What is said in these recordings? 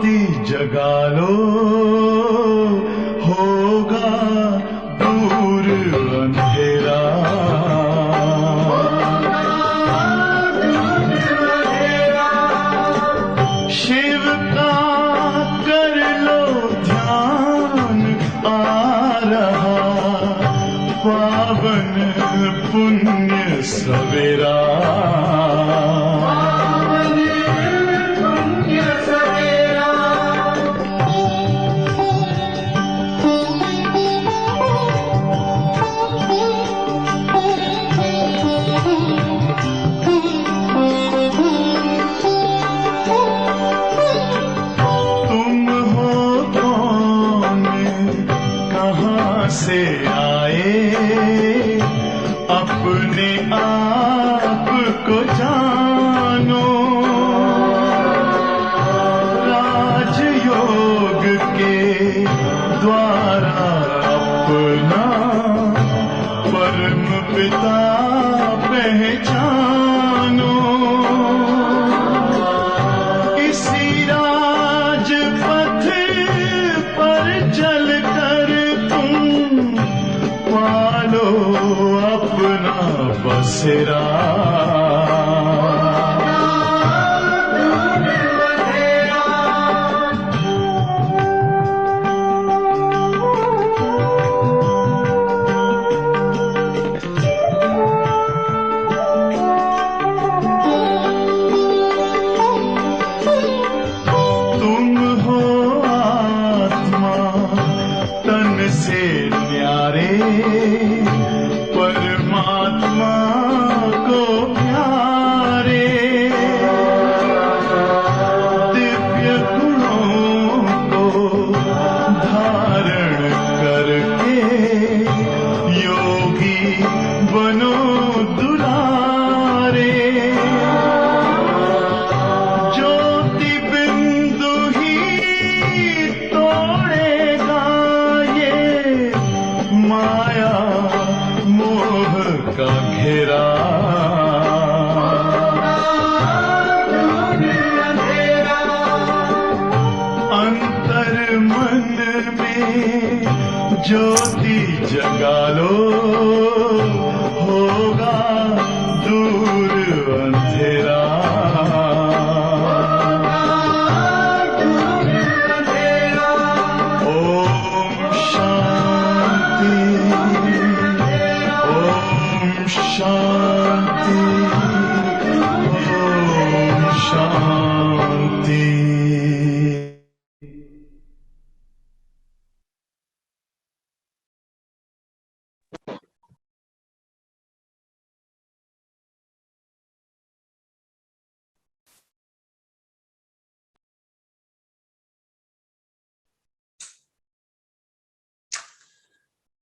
ज्योति जगा लो, होगा दूर अंधेरा। शिव का कर लो ध्यान, आ रहा पावन पुण्य सवेरा। तुम हो कौन, कहाँ से आए, अपने आप को जानो। राजयोग के द्वारा अपना परम पिता पहचानो। इसी राजपथ पर चलकर तुम पालो अपना बसेरा। तुम हो आत्मा तन से न्यारे, परमात्मा को प्यारे। दिव्य गुणों को धारण करके योगी बनो दुलारे। ज्योति बिंदु ही तोड़ेगा ये माया मोह का घेरा। अंतर मन में ज्योति जगा लो, होगा दूर अंधेरा। ओम शांति, ओम शांति, ओम शांति।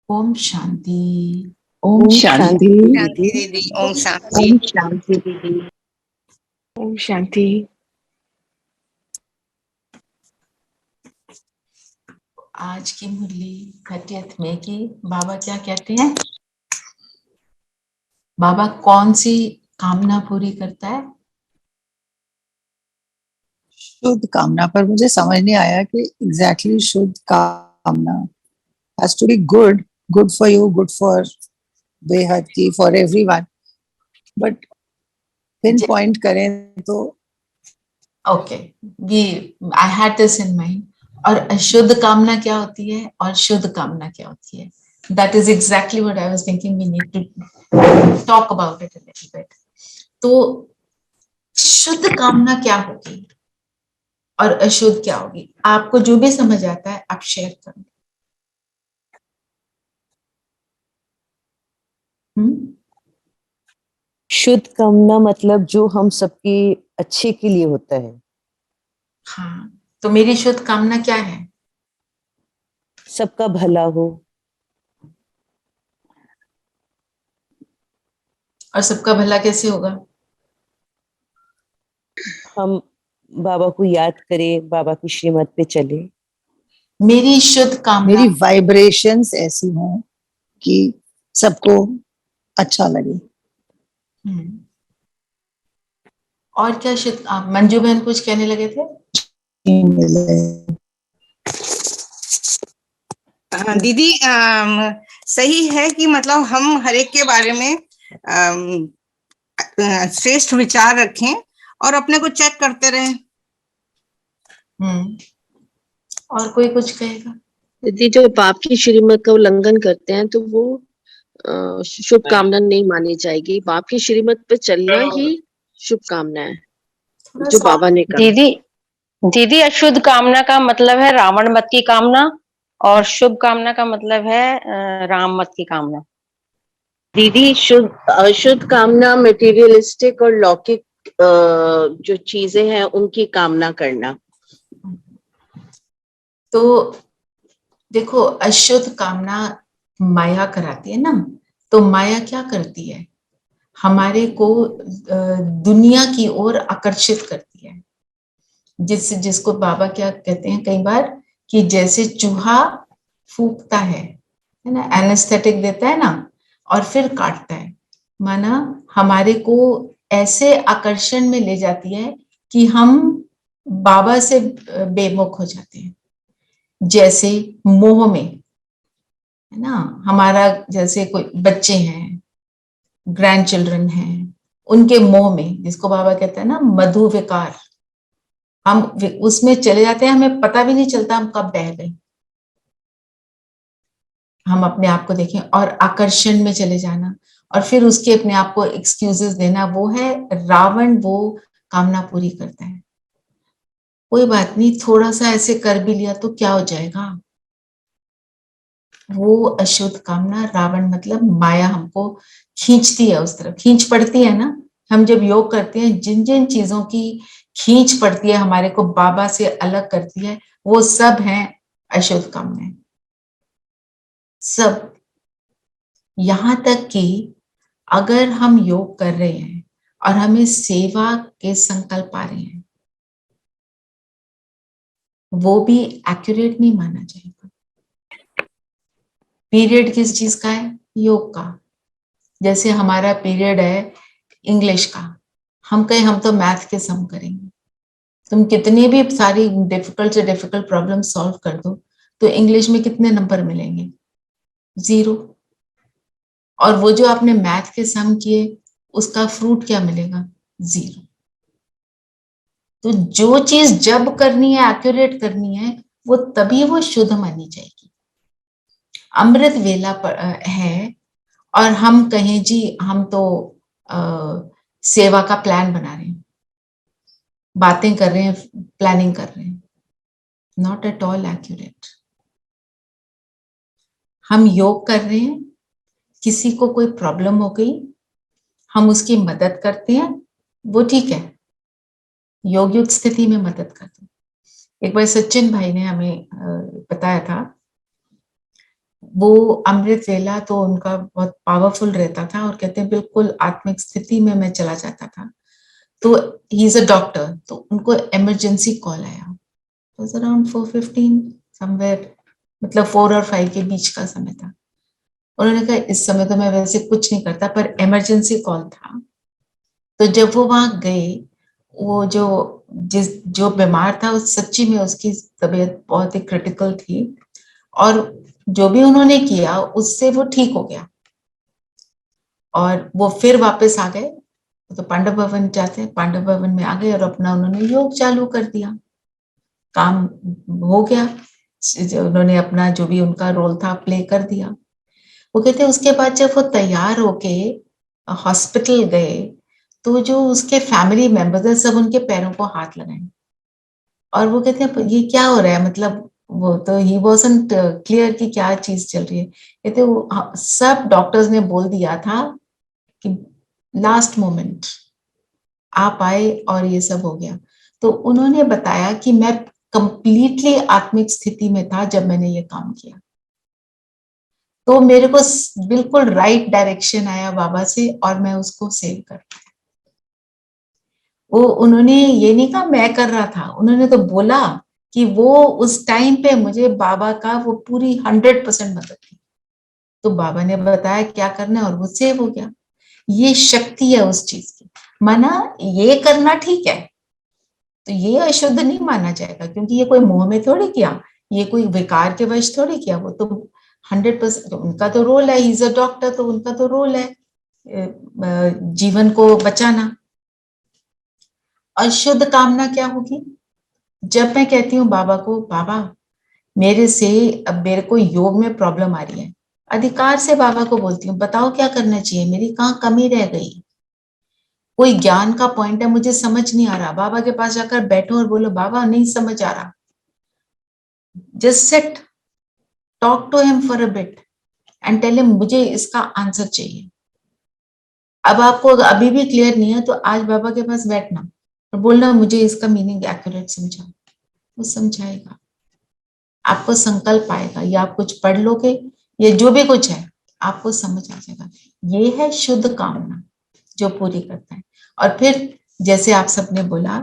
ओम शांति। ओम शांति। शांति दीदी। ओम शांति। ओम शांति दीदी। ओम शांति। आज की मुरली 30 मई की बाबा क्या कहते हैं? बाबा कौन सी कामना पूरी करता है? शुद्ध कामना। पर मुझे समझ नहीं आया कि एग्जैक्टली शुद्ध कामना has to be good for you, good for बेहद की, for everyone, but pin point करें तो okay, I had this in mind. और अशुद्ध कामना क्या होती है और शुद्ध कामना क्या होती है? That is exactly what I was thinking we need to talk about it a little bit. तो शुद्ध कामना क्या होगी और अशुद्ध क्या होगी? आपको जो भी समझ आता है आप शेयर करो। शुद्ध कामना मतलब जो हम सबके अच्छे के लिए होता है। हाँ, तो मेरी शुद्ध कामना क्या है? सबका भला हो। और सबका भला कैसे होगा? हम बाबा को याद करें, बाबा की श्रीमत पे चले। मेरी शुद्ध कामना, मेरी वाइब्रेशंस ऐसी हों कि सबको अच्छा लगे। और क्या शुद्ध? मंजू बहन कुछ कहने लगे थे? मिले। हाँ दीदी, सही है कि मतलब हम हर एक के बारे में श्रेष्ठ विचार रखें और अपने को चेक करते रहें। और कोई कुछ कहेगा? यदि जो पाप की श्रीमत का उल्लंघन करते हैं तो वो शुभ कामना नहीं मानी जाएगी। पाप की श्रीमत पे चलना ही शुभ कामना है, थोड़ा जो सा बाबा ने कहा। दीदी दीदी अशुद्ध कामना का मतलब है रावण मत की कामना, और शुभ कामना का मतलब है राम मत की कामना। दीदी अशुद्ध कामना मटेरियलिस्टिक और लौकिक जो चीजें हैं उनकी कामना करना। तो देखो, अशुद्ध कामना माया कराती है ना। तो माया क्या करती है? हमारे को दुनिया की ओर आकर्षित करती है। जिसको बाबा क्या कहते हैं कई बार, कि जैसे चूहा फूंकता है ना, एनेस्थेटिक देता है ना, और फिर काटता है। माना हमारे को ऐसे आकर्षण में ले जाती है कि हम बाबा से बेमुख हो जाते हैं। जैसे मोह में, है ना, हमारा जैसे कोई बच्चे हैं, ग्रैंड चिल्ड्रन हैं, उनके मोह में, जिसको बाबा कहते हैं ना मधु विकार, हम उसमें चले जाते हैं, हमें पता भी नहीं चलता हम कब बह गए। हम अपने आप को देखें, और आकर्षण में चले जाना, और फिर उसके अपने आप को एक्सक्यूजेस देना, वो है रावण। वो कामना पूरी करता है। कोई बात नहीं, थोड़ा सा ऐसे कर भी लिया तो क्या हो जाएगा। वो अशुद्ध कामना, रावण मतलब माया, हमको खींचती है उस तरफ, खींच पड़ती है ना। हम जब योग करते हैं, जिन जिन चीजों की खींच पड़ती है, हमारे को बाबा से अलग करती है, वो सब हैं अशुद्ध कामनाएं, सब। यहां तक कि अगर हम योग कर रहे हैं और हमें सेवा के संकल्प आ रहे हैं, वो भी एक्यूरेट नहीं माना जाएगा। पीरियड किस चीज का है? योग का। जैसे हमारा पीरियड है इंग्लिश का, हम कहें हम तो मैथ के सम करेंगे। तुम कितनी भी सारी डिफिकल्ट से डिफिकल्ट प्रॉब्लम सॉल्व कर दो, तो इंग्लिश में कितने नंबर मिलेंगे? 0। और वो जो आपने मैथ के सम किए, उसका फ्रूट क्या मिलेगा? 0। तो जो चीज जब करनी है, एक्यूरेट करनी है, वो तभी वो शुद्ध मानी जाएगी। अमृत वेला है, और हम कहें जी हम तो सेवा का प्लान बना रहे हैं, बातें कर रहे हैं, प्लानिंग कर रहे हैं, नॉट एट ऑल एक्यूरेट। हम योग कर रहे हैं, किसी को कोई प्रॉब्लम हो गई, हम उसकी मदद करते हैं, वो ठीक है, योग युक्त स्थिति में मदद करते हैं। एक बार सचिन भाई ने हमें बताया था, वो अमृत वेला तो उनका बहुत पावरफुल रहता था, और कहते हैं बिल्कुल आत्मिक स्थिति में मैं चला जाता था। तो ही इज अ डॉक्टर, तो उनको इमरजेंसी कॉल आया, अराउंड 4:15 समवेयर, मतलब 4 और 5 के बीच का समय था। उन्होंने कहा इस समय तो मैं वैसे कुछ नहीं करता, पर इमरजेंसी कॉल था। तो जब वो वहां गए, वो जो बीमार था, उस सच्ची में उसकी तबीयत बहुत ही क्रिटिकल थी, और जो भी उन्होंने किया उससे वो ठीक हो गया, और वो फिर वापस आ गए। तो पांडव भवन जाते हैं, पांडव भवन में आ गए और अपना उन्होंने योग चालू कर दिया, काम हो गया। उन्होंने अपना जो भी उनका रोल था प्ले कर दिया। वो कहते हैं उसके बाद जब वो तैयार होके हॉस्पिटल गए, तो जो उसके फैमिली मेंबर्स है, सब उनके पैरों को हाथ लगाए, और वो कहते हैं ये क्या हो रहा है, मतलब वो तो ही वाज़न्ट क्लियर कि क्या चीज चल रही है। कहते वो सब डॉक्टर्स ने बोल दिया था कि लास्ट मोमेंट आप आए और ये सब हो गया। तो उन्होंने बताया कि मैं कंप्लीटली आत्मिक स्थिति में था जब मैंने ये काम किया, तो मेरे को बिल्कुल राइट डायरेक्शन आया बाबा से, और मैं उसको सेव कर पाया। वो उन्होंने ये नहीं कहा मैं कर रहा था, उन्होंने तो बोला कि वो उस टाइम पे मुझे बाबा का वो पूरी 100% मदद की। तो बाबा ने बताया क्या करना है, और वो सेव हो गया। ये शक्ति है उस चीज की। माना ये करना ठीक है, तो ये अशुद्ध नहीं माना जाएगा, क्योंकि ये कोई मोह में थोड़ी किया, ये कोई विकार के वश थोड़ी किया, वो तो 100% उनका तो रोल है, ही इज अ डॉक्टर, तो उनका तो रोल है जीवन को बचाना। अशुद्ध कामना क्या होगी? जब मैं कहती हूँ बाबा को, बाबा मेरे से अब मेरे को योग में प्रॉब्लम आ रही है, अधिकार से बाबा को बोलती हूँ, बताओ क्या करना चाहिए, मेरी कहाँ कमी रह गई, कोई ज्ञान का पॉइंट है मुझे समझ नहीं आ रहा, बाबा के पास जाकर बैठो और बोलो बाबा नहीं समझ आ रहा, just sit, talk to him for a bit and tell him मुझे इसका आंसर चाहिए। अब आपको अभी भी क्लियर नहीं है तो आज बाबा के पास बैठना और बोलना मुझे इसका मीनिंग एक्यूरेट समझाओ, वो समझाएगा, आपको संकल्प आएगा, या आप कुछ पढ़ लोगे, ये जो भी कुछ है आपको समझ आ जाएगा। ये है शुद्ध कामना जो पूरी करता है। और फिर जैसे आप सबने बोला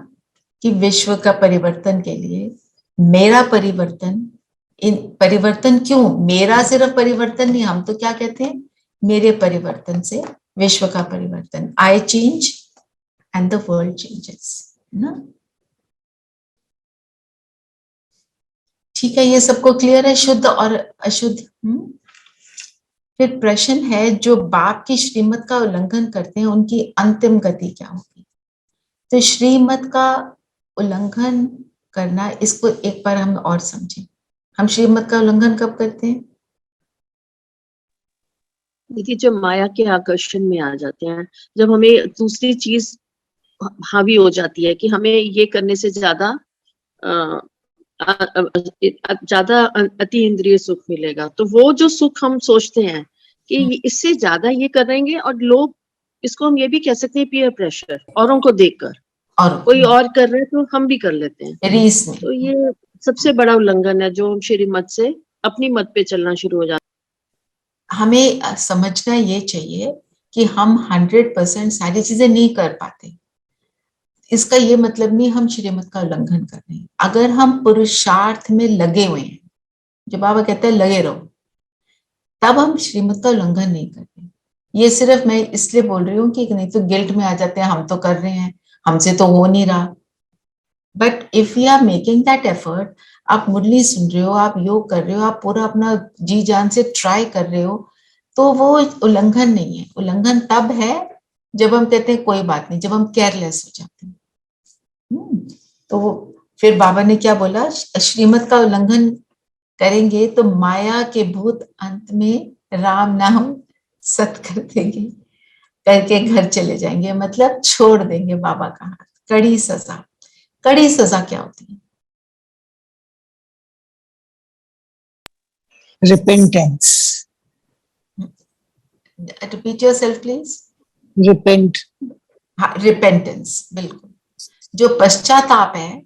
कि विश्व का परिवर्तन के लिए मेरा परिवर्तन, इन परिवर्तन क्यों, मेरा सिर्फ परिवर्तन नहीं, हम तो क्या कहते हैं, मेरे परिवर्तन से विश्व का परिवर्तन, I change and the world changes, ना। ठीक है, ये सबको क्लियर है, शुद्ध और अशुद्ध। फिर प्रश्न है, जो बाप की श्रीमत का उल्लंघन करते हैं उनकी अंतिम गति क्या होगी? तो श्रीमत का उल्लंघन करना, इसको एक बार हम और समझें। हम श्रीमत का उल्लंघन कब करते हैं? देखिए, जब माया के आकर्षण में आ जाते हैं, जब हमें दूसरी चीज हावी हो जाती है कि हमें ये करने से ज्यादा ज्यादा अति इंद्रिय सुख मिलेगा, तो वो जो सुख हम सोचते हैं कि इससे ज्यादा ये करेंगे, और लोग इसको हम ये भी कह सकते हैं पीयर प्रेशर, औरों को देखकर, और कोई और कर रहे हैं तो हम भी कर लेते हैं, रीस में। तो ये सबसे बड़ा उल्लंघन है जो हम श्रीमत से अपनी मत पे चलना शुरू हो जाते हैं। हमें समझना ये चाहिए कि हम 100% सारी चीजें नहीं कर पाते, इसका ये मतलब नहीं हम श्रीमत का उल्लंघन कर रहे हैं। अगर हम पुरुषार्थ में लगे हुए हैं, जो बाबा कहते हैं लगे रहो, तब हम श्रीमत का उल्लंघन नहीं कर रहे। ये सिर्फ मैं इसलिए बोल रही हूँ कि नहीं तो गिल्ट में आ जाते हैं, हम तो कर रहे हैं, हमसे तो हो नहीं रहा। But if you are making that effort, आप मुरली सुन रहे हो, आप योग कर रहे हो, आप पूरा अपना जी जान से ट्राई कर रहे हो, तो वो उल्लंघन नहीं है। उल्लंघन तब है जब हम कहते हैं कोई बात नहीं, जब हम केयरलेस हो जाते हैं। तो फिर बाबा ने क्या बोला, श्रीमत का उल्लंघन करेंगे तो माया के भूत अंत में राम नाम सत कर देंगे, करके घर चले जाएंगे, मतलब छोड़ देंगे बाबा का हाथ। कड़ी सजा, कड़ी सजा क्या होती है? repentance. Repeat yourself please. Repent. हाँ, रिपेंटेंस, बिल्कुल। जो पश्चाताप है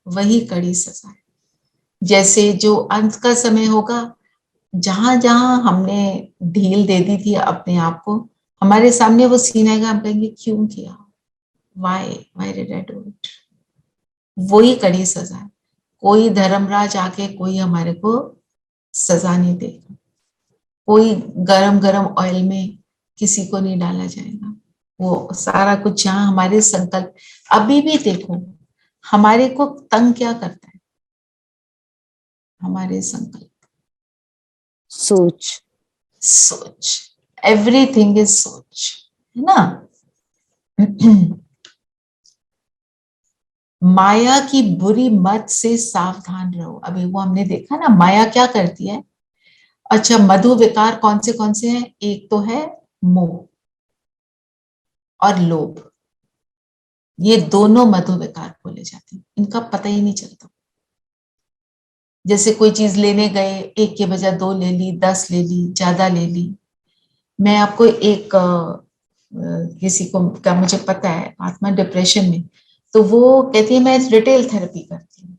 वही कड़ी सजा है। जैसे जो अंत का समय होगा, जहां जहां हमने ढील दे दी थी अपने आप को, हमारे सामने वो सीन आएगा, हम कहेंगे क्यों किया, why did I do it. वही कड़ी सजा है। कोई धर्मराज आके कोई हमारे को सजा नहीं देगा, कोई गरम गरम ऑयल में किसी को नहीं डाला जाएगा। वो सारा कुछ यहाँ हमारे संकल्प। अभी भी देखो हमारे को तंग क्या करता है, हमारे संकल्प, सोच। सोच, एवरीथिंग इज सोच, है ना। माया की बुरी मत से सावधान रहो। अभी वो हमने देखा ना, माया क्या करती है। अच्छा, मधु विकार कौन से हैं? एक तो है मोह और लोभ, ये दोनों मधु विकार बोले जाते हैं, इनका पता ही नहीं चलता। जैसे कोई चीज लेने गए, एक के बजाय 2 ले ली, 10 ले ली, ज्यादा ले ली। मैं आपको एक किसी को का मुझे पता है, आत्मा डिप्रेशन में, तो वो कहती है मैं रिटेल थेरेपी करती हूँ।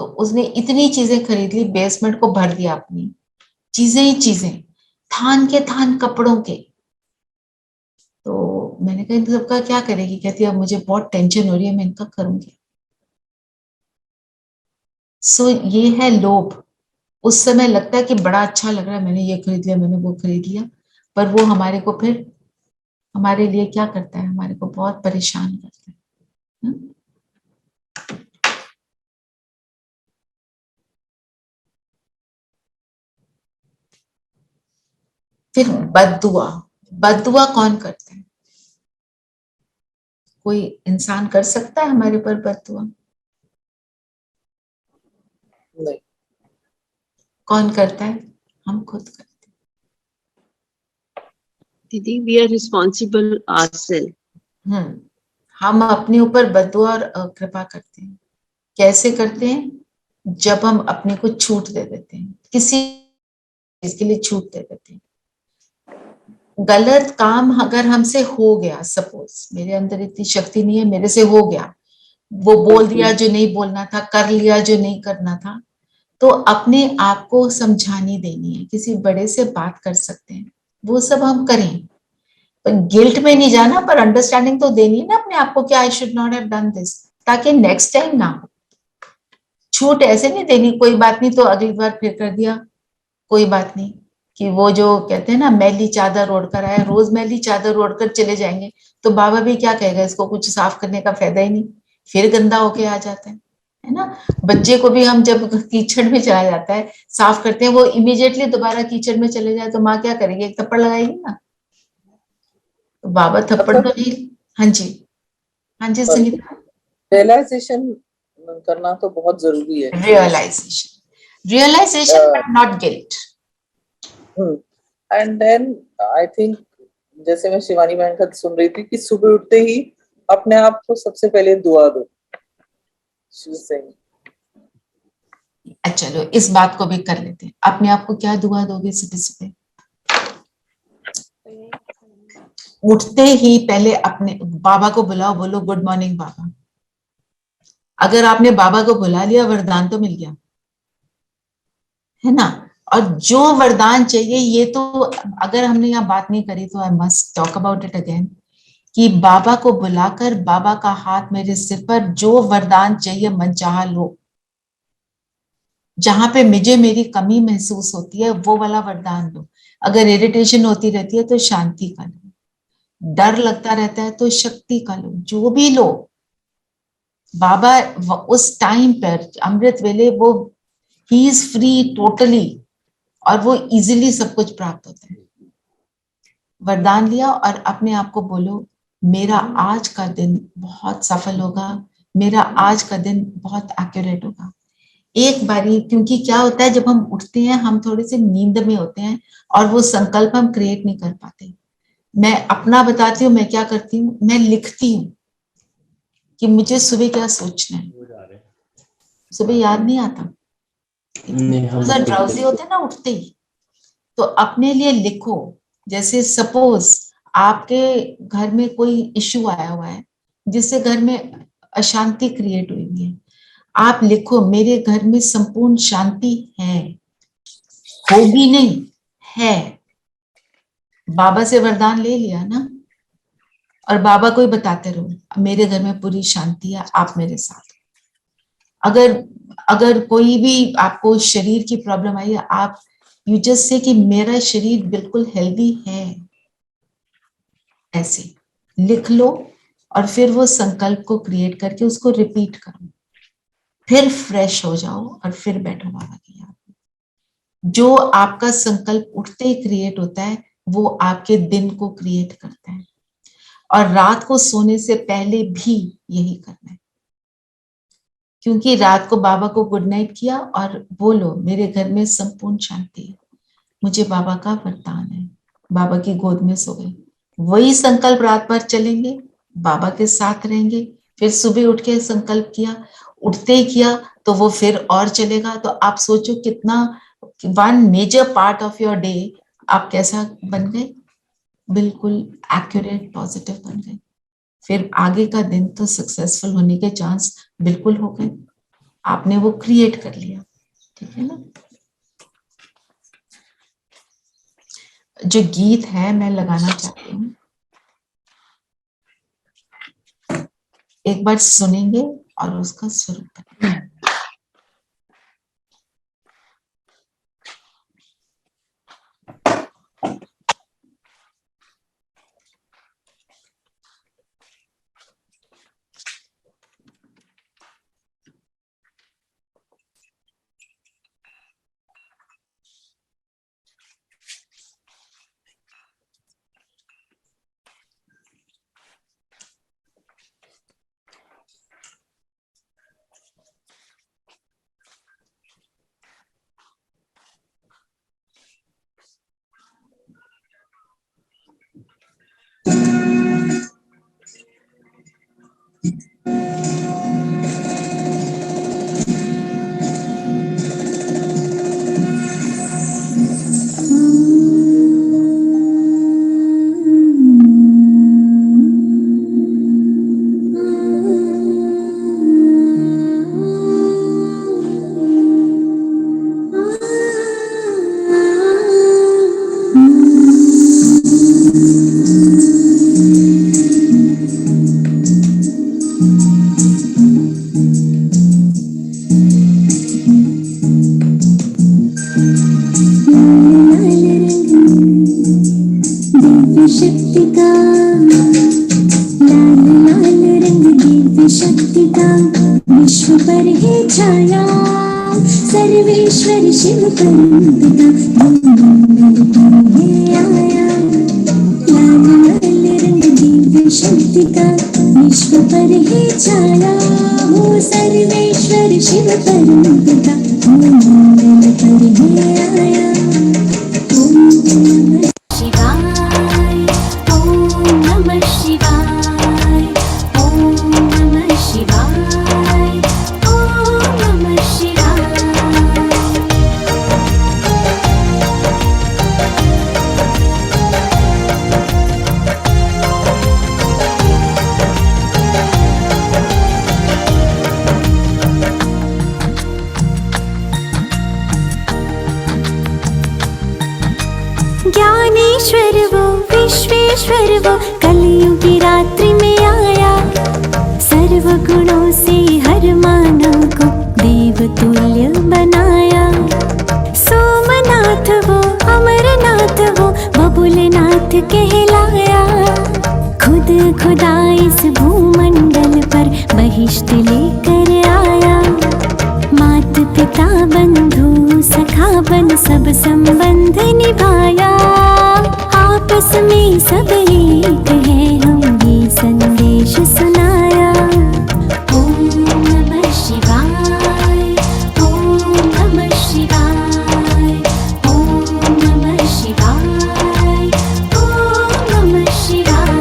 तो उसने इतनी चीजें खरीद ली, बेसमेंट को भर दिया अपनी, चीजें ही चीजें, थान के थान कपड़ों के। तो मैंने कहा इन सबका क्या करेगी? कहती है अब मुझे बहुत टेंशन हो रही है, मैं इनका करूंगी। सो ये है लोभ। उस समय लगता है कि बड़ा अच्छा लग रहा है, मैंने ये खरीद लिया, मैंने वो खरीद लिया, पर वो हमारे को फिर हमारे लिए क्या करता है, हमारे को बहुत परेशान करता है। फिर बद्दुआ, बद्दुआ कौन करता है? कोई इंसान कर सकता है हमारे ऊपर बद्दुआ? नहीं। कौन करता है? हम खुद करते दीदी, वी आर रिस्पॉन्सिबल आवरसेल्फ। हैं। हम अपने ऊपर बद्दुआ और कृपा करते हैं। कैसे करते हैं? जब हम अपने को छूट दे देते हैं, किसी चीज के लिए छूट दे देते हैं। गलत काम अगर हमसे हो गया, सपोज मेरे अंदर इतनी शक्ति नहीं है, मेरे से हो गया, वो बोल दिया जो नहीं बोलना था, कर लिया जो नहीं करना था, तो अपने आप को समझानी देनी है। किसी बड़े से बात कर सकते हैं, वो सब हम करें, पर गिल्ट में नहीं जाना, पर अंडरस्टैंडिंग तो देनी है ना अपने आप को कि I should not have done this, ताकि नेक्स्ट टाइम ना हो। छूट ऐसे नहीं देनी, कोई बात नहीं तो अगली बार फिर कर दिया, कोई बात नहीं। कि वो जो कहते हैं ना, मैली चादर ओढ़कर आया, रोज मैली चादर ओढ़कर चले जाएंगे तो बाबा भी क्या कहेगा, इसको कुछ साफ करने का फायदा ही नहीं, फिर गंदा होके आ जाता है ना। बच्चे को भी हम जब कीचड़ में चला जाता है, साफ करते हैं, वो इमीडिएटली दोबारा कीचड़ में चले जाए तो माँ क्या करेगी? एक थप्पड़ लगाएगी ना। तो बाबा थप्पड़ मतलब तो नहीं। हाँ जी, हाँ जी सुनीता। रियलाइजेशन करना तो बहुत जरूरी है। Realization, realization but not guilt. And then I think, जैसे मैं शिवानी बहन का सुन रही थी कि सुबह उठते ही अपने आप को सबसे पहले दुआ दो। चलो इस बात को भी कर लेते हैं। अपने आप को क्या दुआ दोगे सुबह सुबह? उठते ही पहले अपने बाबा को बुलाओ, बोलो गुड मॉर्निंग बाबा। अगर आपने बाबा को बुला लिया, वरदान तो मिल गया, है ना। और जो वरदान चाहिए, ये तो अगर हमने यहाँ बात नहीं करी तो I must talk about it again, कि बाबा को बुलाकर बाबा का हाथ मेरे सिर पर, जो वरदान चाहिए मन चाहा लो। जहां पे मुझे मेरी कमी महसूस होती है वो वाला वरदान लो। अगर इरिटेशन होती रहती है तो शांति का लो, डर लगता रहता है तो शक्ति का लो, जो भी लो। बाबा उस टाइम पर अमृत वेले वो ही इज फ्री टोटली, और वो इजीली सब कुछ प्राप्त होता है। वरदान लिया और अपने आप को बोलो, मेरा आज का दिन बहुत सफल होगा, मेरा आज का दिन बहुत एक्यूरेट होगा। एक बारी, क्योंकि क्या होता है जब हम उठते हैं हम थोड़े से नींद में होते हैं और वो संकल्प हम क्रिएट नहीं कर पाते। मैं अपना बताती हूँ, मैं क्या करती हूँ, मैं लिखती हूँ कि मुझे सुबह क्या सोचना है। सुबह याद नहीं आता, ड्राउजी होते हैं ना उठते ही, तो अपने लिए लिखो। जैसे सपोज आपके घर में कोई इश्यू आया हुआ है जिससे घर में अशांति क्रिएट हुई है, आप लिखो मेरे घर में संपूर्ण शांति है, होगी नहीं, है। बाबा से वरदान ले लिया ना, और बाबा को ही बताते रहो मेरे घर में पूरी शांति है, आप मेरे साथ। अगर अगर कोई भी आपको शरीर की प्रॉब्लम आई है, आप यू जस्ट से कि मेरा शरीर बिल्कुल हेल्दी है, ऐसे लिख लो। और फिर वो संकल्प को क्रिएट करके उसको रिपीट करो, फिर फ्रेश हो जाओ और फिर बैठो बाबा की याद में। जो आपका संकल्प उठते ही क्रिएट होता है वो आपके दिन को क्रिएट करता है। और रात को सोने से पहले भी यही करना है, क्योंकि रात को बाबा को गुड नाइट किया और बोलो मेरे घर में संपूर्ण शांति है, मुझे बाबा का वरदान है, बाबा की गोद में सो गए। वही संकल्प रात भर चलेंगे, बाबा के साथ रहेंगे। फिर सुबह उठ के संकल्प किया, उठते ही किया तो वो फिर और चलेगा। तो आप सोचो कितना, one major part of your day आप कैसा बन गए, बिल्कुल एक्यूरेट पॉजिटिव बन गए। फिर आगे का दिन तो सक्सेसफुल होने के चांस बिल्कुल हो गए, आपने वो क्रिएट कर लिया। ठीक है ना। जो गीत है मैं लगाना चाहती हूँ, एक बार सुनेंगे और उसका स्वरूप करेंगे। सर्वेश्वर शिव परमपिता ये आया। लाल लाल रंग दिव्य शक्ति का विश्व पर है छाया। हो सर्वेश्वर शिव परमपिता मंगल पर है आया। ओम नमः शिवाय, ओम नमः शिवाय, ओम नमः शिवाय, ओम नमः शिवाय। ज्ञानेश्वर वो विश्वेश्वर वो कलयुगी रात्रि में आया। सर्व गुणों से हर मानव को देव तुल्य बनाया। सोमनाथ वो अमरनाथ वो बबुलनाथ कहलाया। खुद खुदा इस भूमंडल पर बहिष्ट लेकर आया। मात पिता बंधु सखा बन सब संबंध निभाया। आपस में सब एक है हम ये संदेश सुनाया। ओम नमः शिवाय, ओम नमः शिवाय, ओम नमः शिवाय, ओम नमः शिवाय।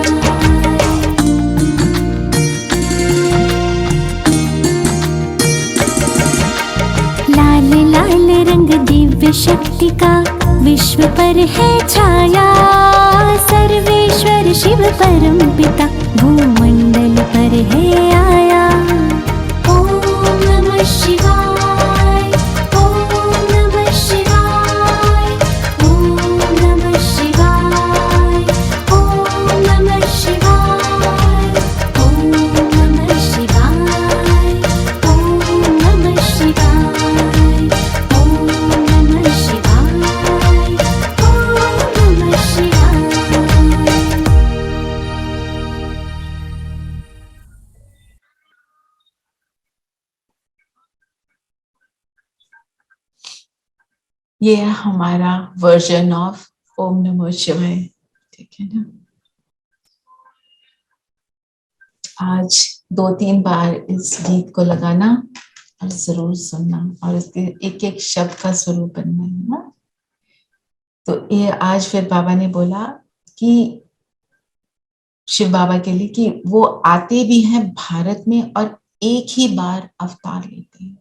लाल लाल रंग दिव्य शक्ति का विश्व पर है छाया। सर्वेश्वर शिव परमपिता भूमंडल पर है आया। ओम नमः शिवाय, ओम नमः शिवाय, ओम नमः शिवाय, ओम नमः शिवाय, ओम नमः शिवाय, ओम नमः शिवाय, ओम नमः शिवाय, ओम नमः शिवाय। ये है हमारा वर्जन ऑफ ओम नमः शिवाय। ठीक है ना। आज 2-3 बार इस गीत को लगाना और जरूर सुनना और इसके एक एक शब्द का स्वरूप बनना है ना। तो ये आज फिर बाबा ने बोला कि शिव बाबा के लिए कि वो आते भी हैं भारत में और एक ही बार अवतार लेते हैं।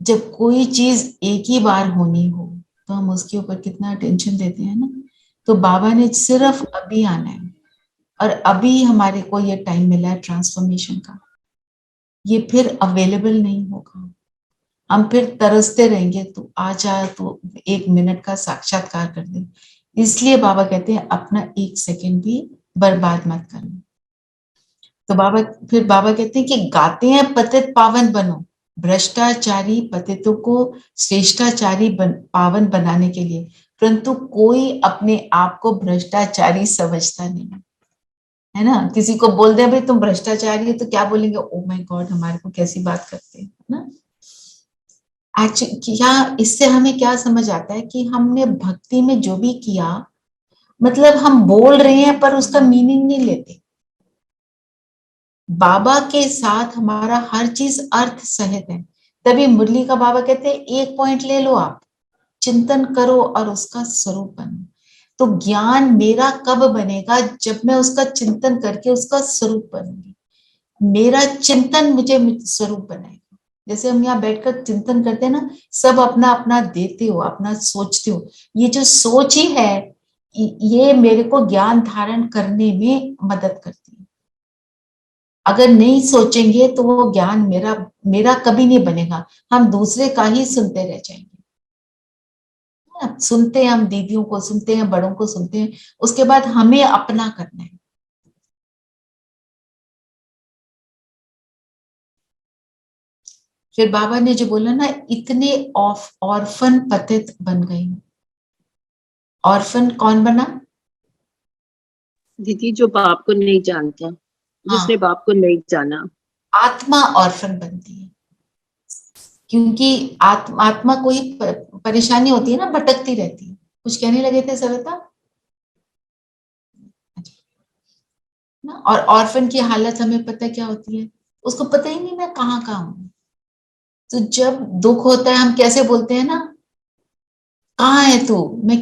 जब कोई चीज एक ही बार होनी हो तो हम उसके ऊपर कितना टेंशन देते हैं ना। तो बाबा ने सिर्फ अभी आना है और अभी हमारे को ये टाइम मिला है ट्रांसफॉर्मेशन का। ये फिर अवेलेबल नहीं होगा। हम फिर तरसते रहेंगे तो आ जा तो 1 मिनट का साक्षात्कार कर दे। इसलिए बाबा कहते हैं अपना 1 सेकंड भी बर्बाद मत करना। तो बाबा कहते हैं कि गाते हैं पतित पावन बनो, भ्रष्टाचारी पतितों को श्रेष्ठाचारी पावन बनाने के लिए, परंतु कोई अपने आप को भ्रष्टाचारी समझता नहीं है ना। किसी को बोल दे भाई तुम भ्रष्टाचारी हो तो क्या बोलेंगे, ओ माय गॉड हमारे को कैसी बात करते हैं ना। एक्चुअली क्या इससे हमें क्या समझ आता है कि हमने भक्ति में जो भी किया मतलब हम बोल रहे हैं पर उसका मीनिंग नहीं लेते। बाबा के साथ हमारा हर चीज अर्थ सहित है। तभी मुरली का बाबा कहते हैं 1 पॉइंट ले लो, आप चिंतन करो और उसका स्वरूप बनो। तो ज्ञान मेरा कब बनेगा, जब मैं उसका चिंतन करके उसका स्वरूप बनूंगी। मेरा चिंतन मुझे स्वरूप बनाएगा। जैसे हम यहाँ बैठकर चिंतन करते हैं ना, सब अपना अपना देते हो, अपना सोचते हो। ये जो सोच ही है ये मेरे को ज्ञान धारण करने में मदद करती है। अगर नहीं सोचेंगे तो वो ज्ञान मेरा कभी नहीं बनेगा। हम दूसरे का ही सुनते रह जाएंगे। सुनते हैं, हम दीदियों को सुनते हैं, बड़ों को सुनते हैं, उसके बाद हमें अपना करना है। फिर बाबा ने जो बोला ना, इतने ऑर्फन पतित बन गई। ऑर्फन कौन बना? दीदी जो बाप को नहीं जानता, जिसने बाप को नहीं जाना। आत्मा ऑर्फन बनती है। क्योंकि आत्मा को ही परेशानी होती है ना, भटकती रहती है। कुछ कहने लगे थे सविता ना? और ऑर्फन की हालत हमें पता क्या होती है, उसको पता ही नहीं मैं कहाँ हूं। तो जब दुख होता है हम कैसे बोलते हैं ना, कहाँ है तू, मैं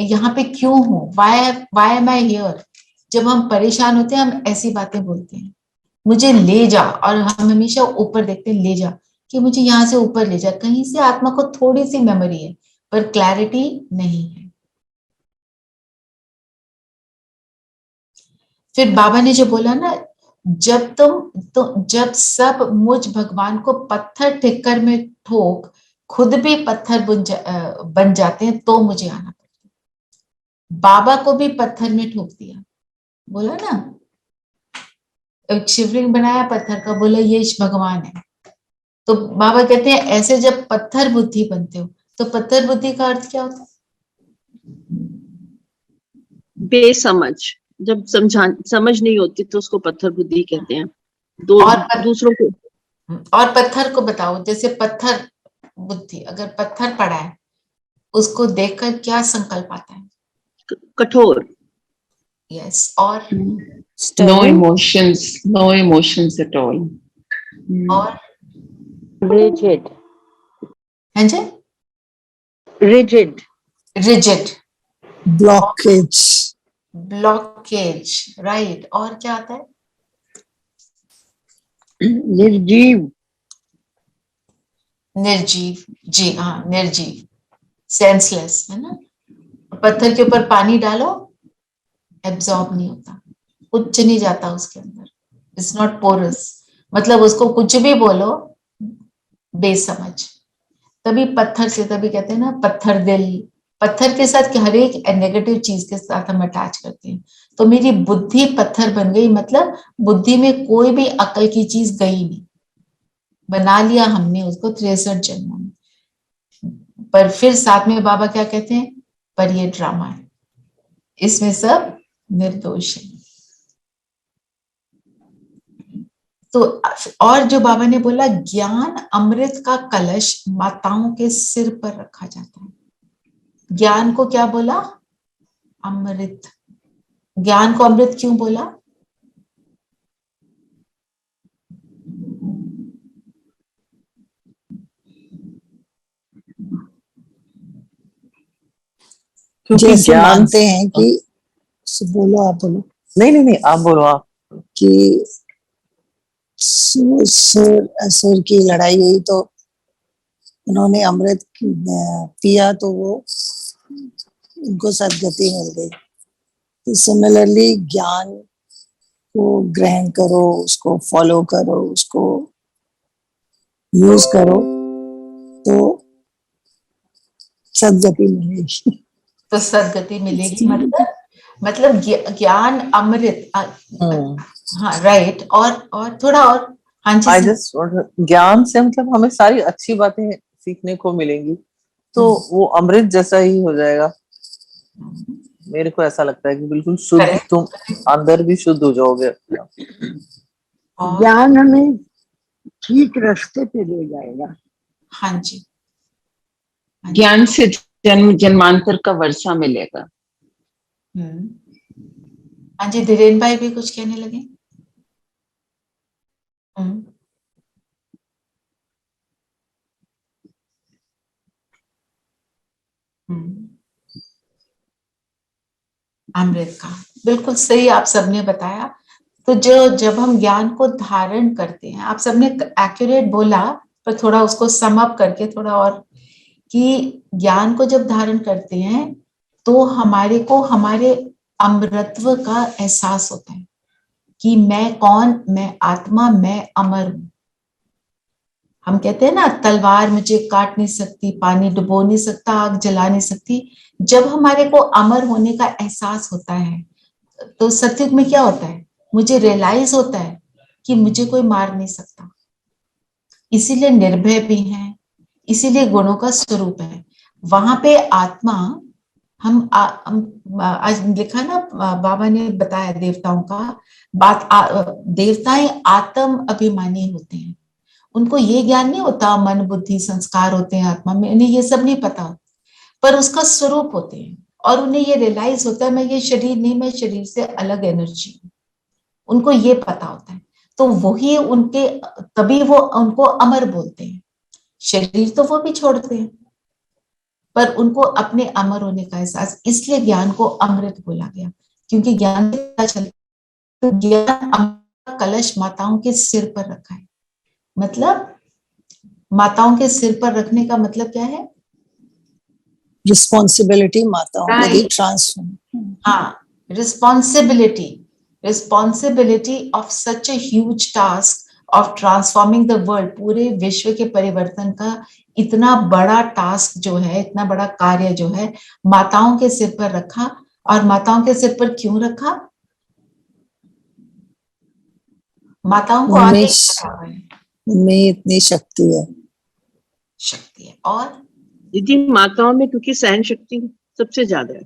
यहाँ पे क्यों हूँ, वाई एम आई हियर। जब हम परेशान होते हैं हम ऐसी बातें बोलते हैं, मुझे ले जा, और हम हमेशा ऊपर देखते हैं, ले जा, कि मुझे यहाँ से ऊपर ले जा। कहीं से आत्मा को थोड़ी सी मेमोरी है पर क्लैरिटी नहीं है। फिर बाबा ने जो बोला ना, जब सब मुझ भगवान को पत्थर ठिक्कर में ठोक खुद भी पत्थर बन जाते हैं तो मुझे आना पड़ता है। बाबा को भी पत्थर में ठोक दिया, बोला ना, एक शिवलिंग बनाया पत्थर का, बोला ये भगवान है। तो बाबा कहते हैं ऐसे जब पत्थर बुद्धि बनते हो, तो पत्थर बुद्धि का अर्थ क्या होता है? बेसमझ। जब समझ नहीं होती तो उसको पत्थर बुद्धि कहते हैं। दूसरों को। और पत्थर को बताओ, जैसे पत्थर बुद्धि, अगर पत्थर पड़ा है उसको देखकर क्या संकल्प आता है? कठोर। यस। और नो इमोशंस एट ऑल। और रिजिड। हाँ जी, रिजिड। Blockage, right. और क्या आता है? निर्जीव। जी हाँ, निर्जीव, सेंसलेस, है ना। पत्थर के ऊपर पानी डालो, एब्जॉर्ब नहीं होता, कुछ नहीं जाता उसके अंदर, इट्स नॉट पोरस। मतलब उसको कुछ भी बोलो, बेसमझ। तभी पत्थर से, तभी कहते हैं ना पत्थर दिल। पत्थर के साथ हर एक नेगेटिव चीज के साथ हम अटैच करते हैं। तो मेरी बुद्धि पत्थर बन गई, मतलब बुद्धि में कोई भी अकल की चीज गई नहीं, बना लिया हमने उसको 63 जन्मों में। पर फिर साथ में बाबा क्या कहते हैं, पर ये ड्रामा है, इसमें सब निर्दोष है। तो और जो बाबा ने बोला, ज्ञान अमृत का कलश माताओं के सिर पर रखा जाता है। ज्ञान को क्या बोला? अमृत। ज्ञान को अमृत क्यों बोला? क्योंकि जैसे मानते हैं कि, बोलो आप बोलो। नहीं आप बोलो। आप कि सुर असुर की लड़ाई हुई तो उन्होंने अमृत पिया तो वो उनको सदगति मिल गई। तो सिमिलरली ज्ञान को ग्रहण करो, उसको फॉलो करो, उसको यूज करो तो सदगति मिलेगी। तो सदगति मिलेगी, मतलब ज्ञान अमृत। हाँ, राइट। और थोड़ा और, हाँ जी। ज्ञान से मतलब हमें सारी अच्छी बातें सीखने को मिलेंगी, तो वो अमृत जैसा ही हो जाएगा। मेरे को ऐसा लगता है कि बिल्कुल शुद्ध, तुम अंदर भी शुद्ध हो जाओगे। ज्ञान हमें ठीक रास्ते पे ले जाएगा। हाँ जी। ज्ञान से जन्म जन्मांतर का वर्षा मिलेगा। हाँ जी, धीरेन भाई भी कुछ कहने लगे। अमृत का, बिल्कुल सही आप सबने बताया। तो जब हम ज्ञान को धारण करते हैं, आप सबने एक्यूरेट बोला, पर थोड़ा उसको सम अप करके थोड़ा और, कि ज्ञान को जब धारण करते हैं तो हमारे को हमारे अमरत्व का एहसास होता है कि मैं कौन, मैं आत्मा, मैं अमर हूं। हम कहते हैं ना, तलवार मुझे काट नहीं सकती, पानी डुबो नहीं सकता, आग जला नहीं सकती। जब हमारे को अमर होने का एहसास होता है तो सत्युग में क्या होता है, मुझे रियलाइज होता है कि मुझे कोई मार नहीं सकता। इसीलिए निर्भय भी है, इसीलिए गुणों का स्वरूप है। वहां पे आत्मा, हम आज लिखा ना, बाबा ने बताया देवताओं का बात, देवताएं आत्म अभिमानी होते हैं। उनको ये ज्ञान नहीं होता मन बुद्धि संस्कार होते हैं आत्मा में, उन्हें ये सब नहीं पता, पर उसका स्वरूप होते हैं और उन्हें ये रियलाइज होता है मैं ये शरीर नहीं, मैं शरीर से अलग एनर्जी हूँ, उनको ये पता होता है। तो वही उनके, तभी वो उनको अमर बोलते हैं। शरीर तो वो भी छोड़ते हैं पर उनको अपने अमर होने का एहसास, इसलिए ज्ञान को अमृत बोला गया, क्योंकि ज्ञान से पता चलता, तो ज्ञान अमृत कलश माताओं के सिर पर रखा है। मतलब माताओं के सिर पर रखने का मतलब क्या है? रिस्पॉन्सिबिलिटी माताओं को दी, Right. ट्रांसफॉर्म। हाँ, responsibility of such a huge task of transforming the world, पूरे विश्व के परिवर्तन का इतना बड़ा टास्क जो है, इतना बड़ा कार्य जो है, माताओं के सिर पर रखा। और माताओं के सिर पर क्यों रखा? माताओं को आगे उनमें इतनी शक्ति है, और दीदी माताओं में क्योंकि सहन शक्ति सबसे ज्यादा है,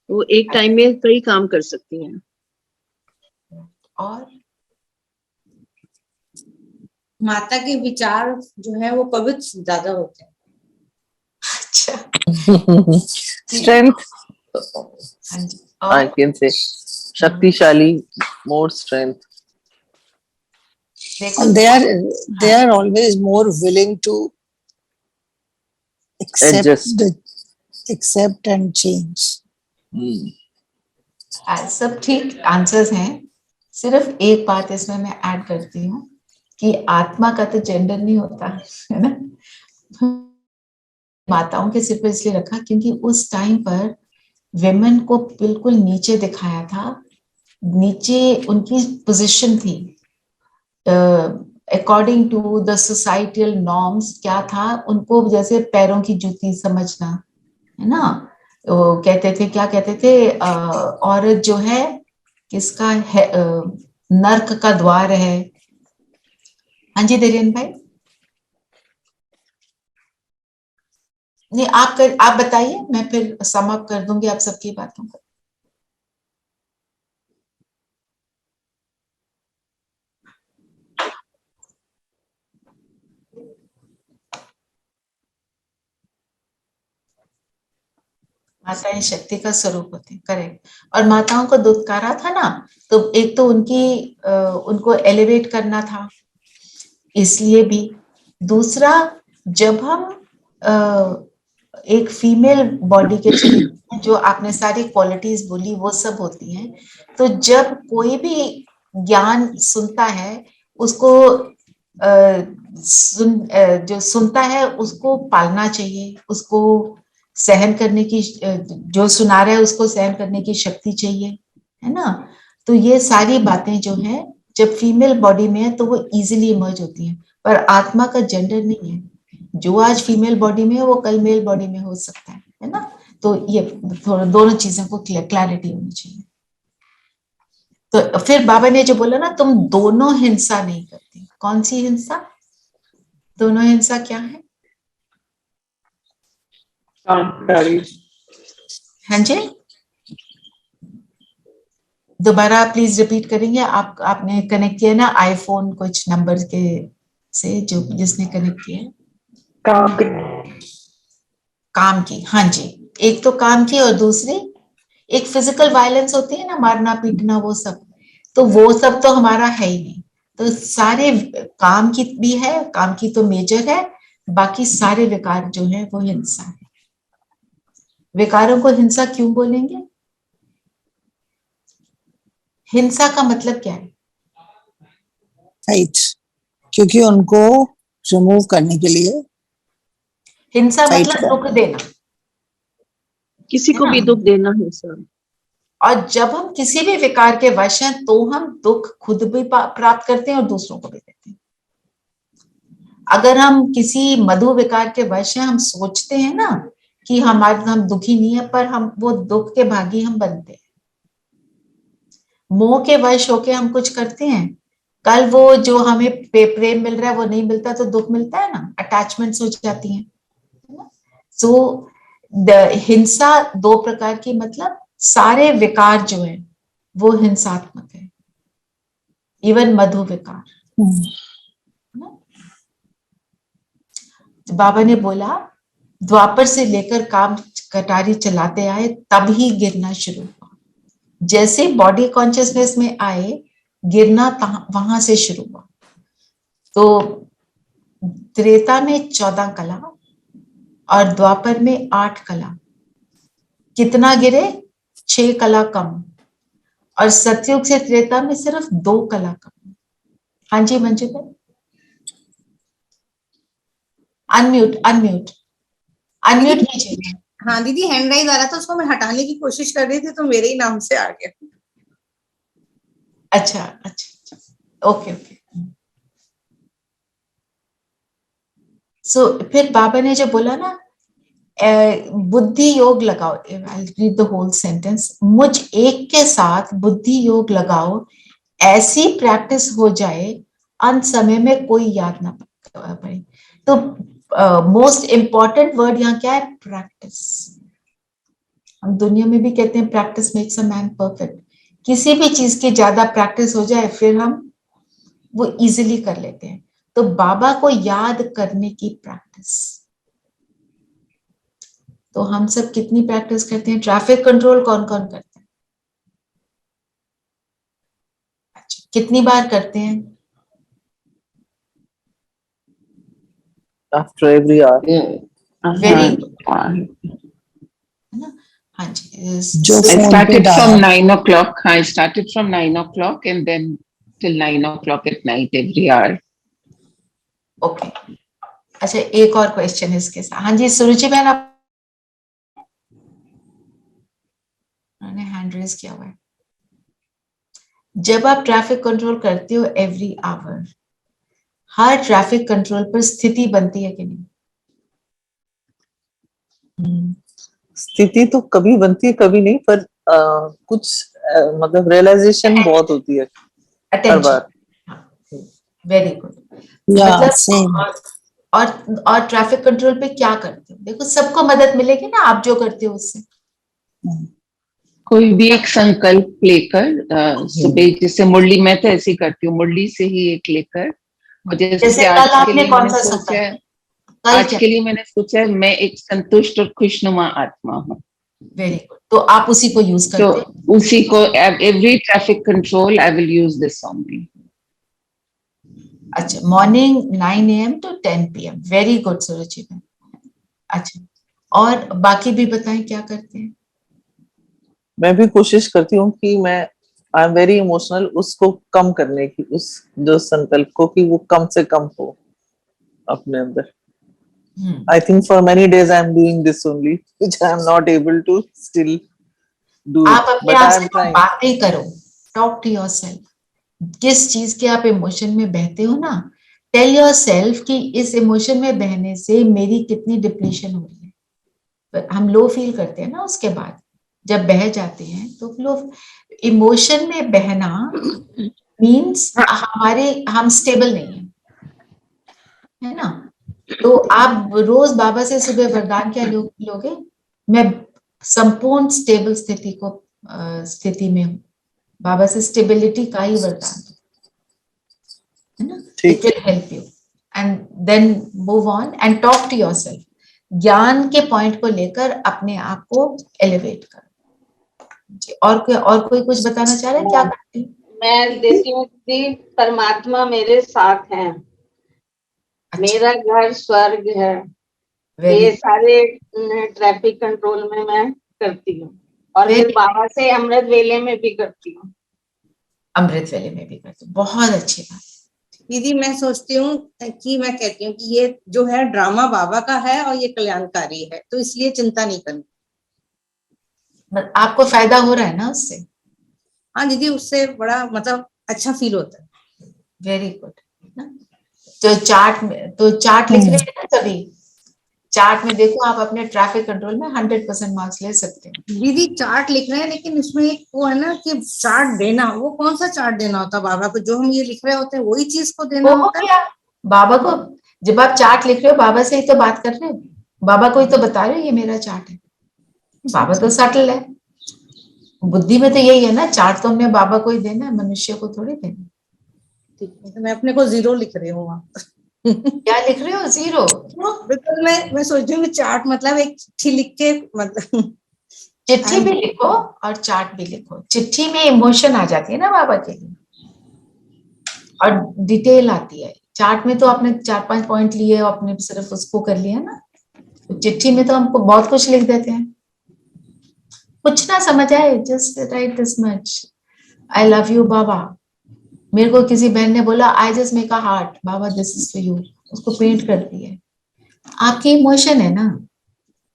वो एक टाइम में कई काम कर सकती हैं। और माता के विचार जो है वो पवित्र ज्यादा होते हैं। अच्छा, स्ट्रेंथ, हाँ जी, आई कैन से शक्तिशाली, मोर strength. and they are always more willing to Adjust. accept and change. सब ठीक आंसर्स हैं। सिर्फ एक बात इसमें मैं ऐड करती हूँ कि आत्मा का तो जेंडर नहीं होता है ना। माताओं के सिर पर इसलिए रखा क्योंकि उस टाइम पर विमेन को बिल्कुल नीचे दिखाया था, नीचे उनकी पोजीशन थी according to the societal norms. क्या था, उनको जैसे पैरों की जूती समझना, है ना। वो कहते थे, क्या कहते थे, औरत जो है किसका है, नर्क का द्वार है। हाँ जी देरियन भाई, नहीं आप बताइए, मैं फिर सम अप कर दूंगी आप सबकी बातों को। माताएं शक्ति का स्वरूप होते हैं, करेक्ट। और माताओं को दुत्कारा था ना, तो एक तो उनको एलिवेट करना था, इसलिए भी। दूसरा, जब हम एक फीमेल बॉडी के चले, जो आपने सारी क्वालिटीज बोली वो सब होती हैं, तो जब कोई भी ज्ञान सुनता है उसको जो सुनता है उसको पालना चाहिए, उसको सहन करने की, जो सुना रहा है उसको सहन करने की शक्ति चाहिए, है ना। तो ये सारी बातें जो है जब फीमेल बॉडी में है तो वो इजीली इमर्ज होती हैं, पर आत्मा का जेंडर नहीं है। जो आज फीमेल बॉडी में है वो कल मेल बॉडी में हो सकता है ना। तो ये थोड़ा दोनों चीजों को क्लैरिटी होनी चाहिए। तो फिर बाबा ने जो बोला ना, तुम दोनों हिंसा नहीं करती। कौन सी हिंसा? दोनों हिंसा क्या है? हाँ जी, दोबारा प्लीज रिपीट करेंगे। आपने कनेक्ट किया ना आईफोन कुछ नंबर के से, जो जिसने कनेक्ट किया। काम की, हाँ जी, एक तो काम की और दूसरी एक फिजिकल वायलेंस होती है ना, मारना पीटना, वो सब। तो वो सब तो हमारा है ही नहीं। तो सारे काम की भी है, काम की तो मेजर है, बाकी सारे विकार जो है वो हिंसा है। विकारों को हिंसा क्यों बोलेंगे? हिंसा का मतलब क्या है? फाइट, क्योंकि उनको रिमूव करने के लिए हिंसा Fight मतलब कर। दुख देना, किसी को भी दुख देना है सर। और जब हम किसी भी विकार के वश हैं तो हम दुख खुद भी प्राप्त करते हैं और दूसरों को भी देते हैं। अगर हम किसी मधु विकार के वश हैं, हम सोचते हैं ना कि हम दुखी नहीं है, पर हम वो दुख के भागी हम बनते हैं। मोह के वश होके हम कुछ करते हैं, कल वो जो हमें प्रेम मिल रहा है वो नहीं मिलता तो दुख मिलता है ना, अटैचमेंट्स हो जाती हैं। सो हिंसा दो प्रकार की, मतलब सारे विकार जो है वो हिंसात्मक है, इवन मधु विकार। बाबा ने बोला द्वापर से लेकर काम कटारी चलाते आए तब ही गिरना शुरू हुआ। जैसे बॉडी कॉन्शियसनेस में आए गिरना वहां से शुरू हुआ। तो त्रेता में 14 कला और द्वापर में 8 कला। कितना गिरे? 6 कला कम। और सतयुग से त्रेता में सिर्फ 2 कला कम। हाँ जी मंजू भाई, अनम्यूट अनम्यूट अनम्यूट कीजिए। हाँ दीदी, हैंड राइज आ रहा था, उसको मैं हटाने की कोशिश कर रही थी तो मेरे ही नाम से आ गया। अच्छा अच्छा, ओके ओके। सो फिर बाबा ने जो बोला ना, बुद्धि योग लगाओ, I read the whole sentence, मुझ एक के साथ बुद्धि योग लगाओ, ऐसी प्रैक्टिस हो जाए अंत समय में कोई याद ना पड़े। तो मोस्ट इंपॉर्टेंट वर्ड यहाँ क्या है? प्रैक्टिस। हम दुनिया में भी कहते हैं practice makes a man perfect. किसी भी चीज की ज्यादा प्रैक्टिस हो जाए फिर हम वो इजीली कर लेते हैं। तो बाबा को याद करने की प्रैक्टिस। तो हम सब कितनी प्रैक्टिस करते हैं? ट्रैफिक कंट्रोल कौन कौन करते हैं? अच्छा, कितनी बार करते हैं? After every hour. वेरी हाँ जी। जो I फोन पे started डाला from 9 o'clock. I started from 9 o'clock and then till 9 o'clock at night every hour. Okay अच्छा, एक और क्वेश्चन है इसके साथ। हाँ जी सुरुचि बहन, आप हैंड रेज किया हुआ है। जब आप ट्रैफिक कंट्रोल करते हो एवरी आवर, हर ट्रैफिक कंट्रोल पर स्थिति बनती है कि नहीं? स्थिति तो कभी बनती है कभी नहीं, पर कुछ मतलब रियलाइजेशन बहुत होती है हर बार। Very good. या मतलब सेम। और ट्रैफिक कंट्रोल पे क्या करते हो? देखो सबको मदद मिलेगी ना आप जो करते हो उससे। कोई भी एक संकल्प लेकर सुबह, जैसे मुरली, मैं तो ऐसे ही करती हूँ, मुरली से ही एक लेकर, और जैसे कल आज के आपने लिए कौन मैंने सा सोचा संकल्प? है, कल आज क्या? के लिए मैंने सोचा है मैं एक संतुष्ट और खुशनुमा आत्मा हूँ। Very good. तो आप उसी को यूज तो करते हो? उसी को every traffic control I will use this only. अच्छा, morning 9 AM to 10 PM। Very good Suruchi ma'am. अच्छा, और बाकी भी बताएं क्या करते हैं? मैं भी कोशिश करती हूँ कि मैं आई एम वेरी इमोशनल, उसको कम करने की, उस जो संकल्प को, कि वो कम से कम हो अपने अंदर। I think for many days I am doing this only, which I am not able to still do आप it, अपने but आप I से am trying. बातें करो, टॉक टू योरसेल्फ। किस चीज के आप इमोशन में बहते हो ना, टेल योरसेल्फ कि इस इमोशन में बहने से मेरी कितनी डिप्लीशन हो रही है। पर हम लो फील करते हैं ना उसके बाद, जब बह जाते हैं तो लो। इमोशन में बहना मीन्स हम स्टेबल नहीं है ना? तो आप रोज बाबा से सुबह वरदान क्या लोगे? मैं संपूर्ण स्टेबल स्थिति में हूँ। बाबा से स्टेबिलिटी का ही वरदान है ना? It will help you and then move on and talk to yourself. ज्ञान के पॉइंट को लेकर अपने आप को एलिवेट करो। और कोई कुछ बताना चाह रहे हैं? क्या करते हैं? मैं देती हूँ कि परमात्मा मेरे साथ है। अच्छा, मेरा घर स्वर्ग है। वेरी ये सारे ट्रैफिक कंट्रोल में मैं करती हूँ, और फिर बाबा से अमृत वेले में भी करती हूँ। अमृत वेले में भी करते, बहुत अच्छी बात। दीदी मैं सोचती हूँ कि मैं कहती हूँ कि ये जो है ड्रामा बाबा का है और ये कल्याणकारी है, तो इसलिए चिंता नहीं करनी। आपको फायदा हो रहा है ना उससे? हाँ दीदी, उससे बड़ा मतलब अच्छा फील होता है। Very good. तो चार्ट लिख रहे हैं ना सभी, चार्ट में देखो आप अपने ट्रैफिक कंट्रोल में 100% मार्क्स ले सकते हैं। दीदी चार्ट लिख रहे हैं, लेकिन इसमें एक वो है ना कि चार्ट देना, वो कौन सा चार्ट देना होता है बाबा को? जो हम ये लिख रहे होते हैं वही चीज को देना होता है बाबा को। जब आप चार्ट लिख रहे हो बाबा से ही तो बात कर रहे हो, बाबा को ही तो बता रहे हो ये मेरा चार्ट है। बाबा तो सटल है, बुद्धि में तो यही है ना, चार्ट तो हमने बाबा को ही देना है, मनुष्य को थोड़ी देना। ठीक है, तो मैं अपने को 0 लिख रही हूँ वहां। क्या लिख रहे हो? जीरो? बिल्कुल, मैं सोच रही हूँ चार्ट मतलब एक चिट्ठी लिख के, मतलब चिट्ठी भी लिखो और चार्ट भी लिखो। चिट्ठी में इमोशन आ जाती है ना बाबा के लिए, और डिटेल आती है। चार्ट में तो आपने 4-5 पॉइंट लिए और आपने सिर्फ उसको कर लिया ना। तो चिट्ठी में तो हमको बहुत कुछ लिख देते हैं। कुछ ना समझ आए, just write this much, I love you Baba. मेरे को किसी बहन ने बोला I just make a heart Baba, this is for you, उसको पेंट करती है। आपके इमोशन है ना,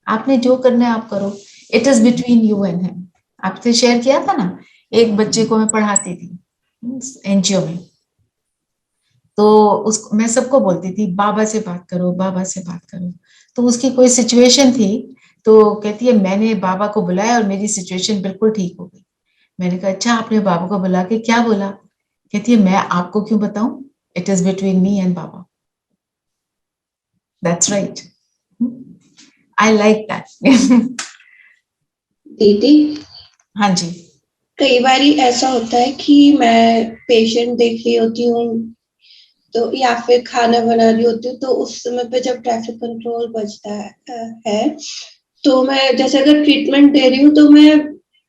आपने जो करना है आप करो। It is between you and him. आपसे शेयर किया था ना, एक बच्चे को मैं पढ़ाती थी एनजीओ में, तो उसको मैं सबको बोलती थी बाबा से बात करो, बाबा से बात करो। तो उसकी कोई सिचुएशन थी, तो कहती है मैंने बाबा को बुलाया और मेरी सिचुएशन बिल्कुल ठीक हो गई। मैंने कहा अच्छा, आपने बाबा को बुला के क्या बोला? कहती है मैं आपको क्यों बताऊं, it is between me and Baba. That's right, I like that. दीदी, हाँ जी। कई बार ऐसा होता है कि मैं पेशेंट देख रही होती हूँ तो, या फिर खाना बना रही होती हूँ, तो उस समय पे जब ट्रैफिक कंट्रोल बजता है तो मैं जैसे अगर ट्रीटमेंट दे रही हूँ तो मैं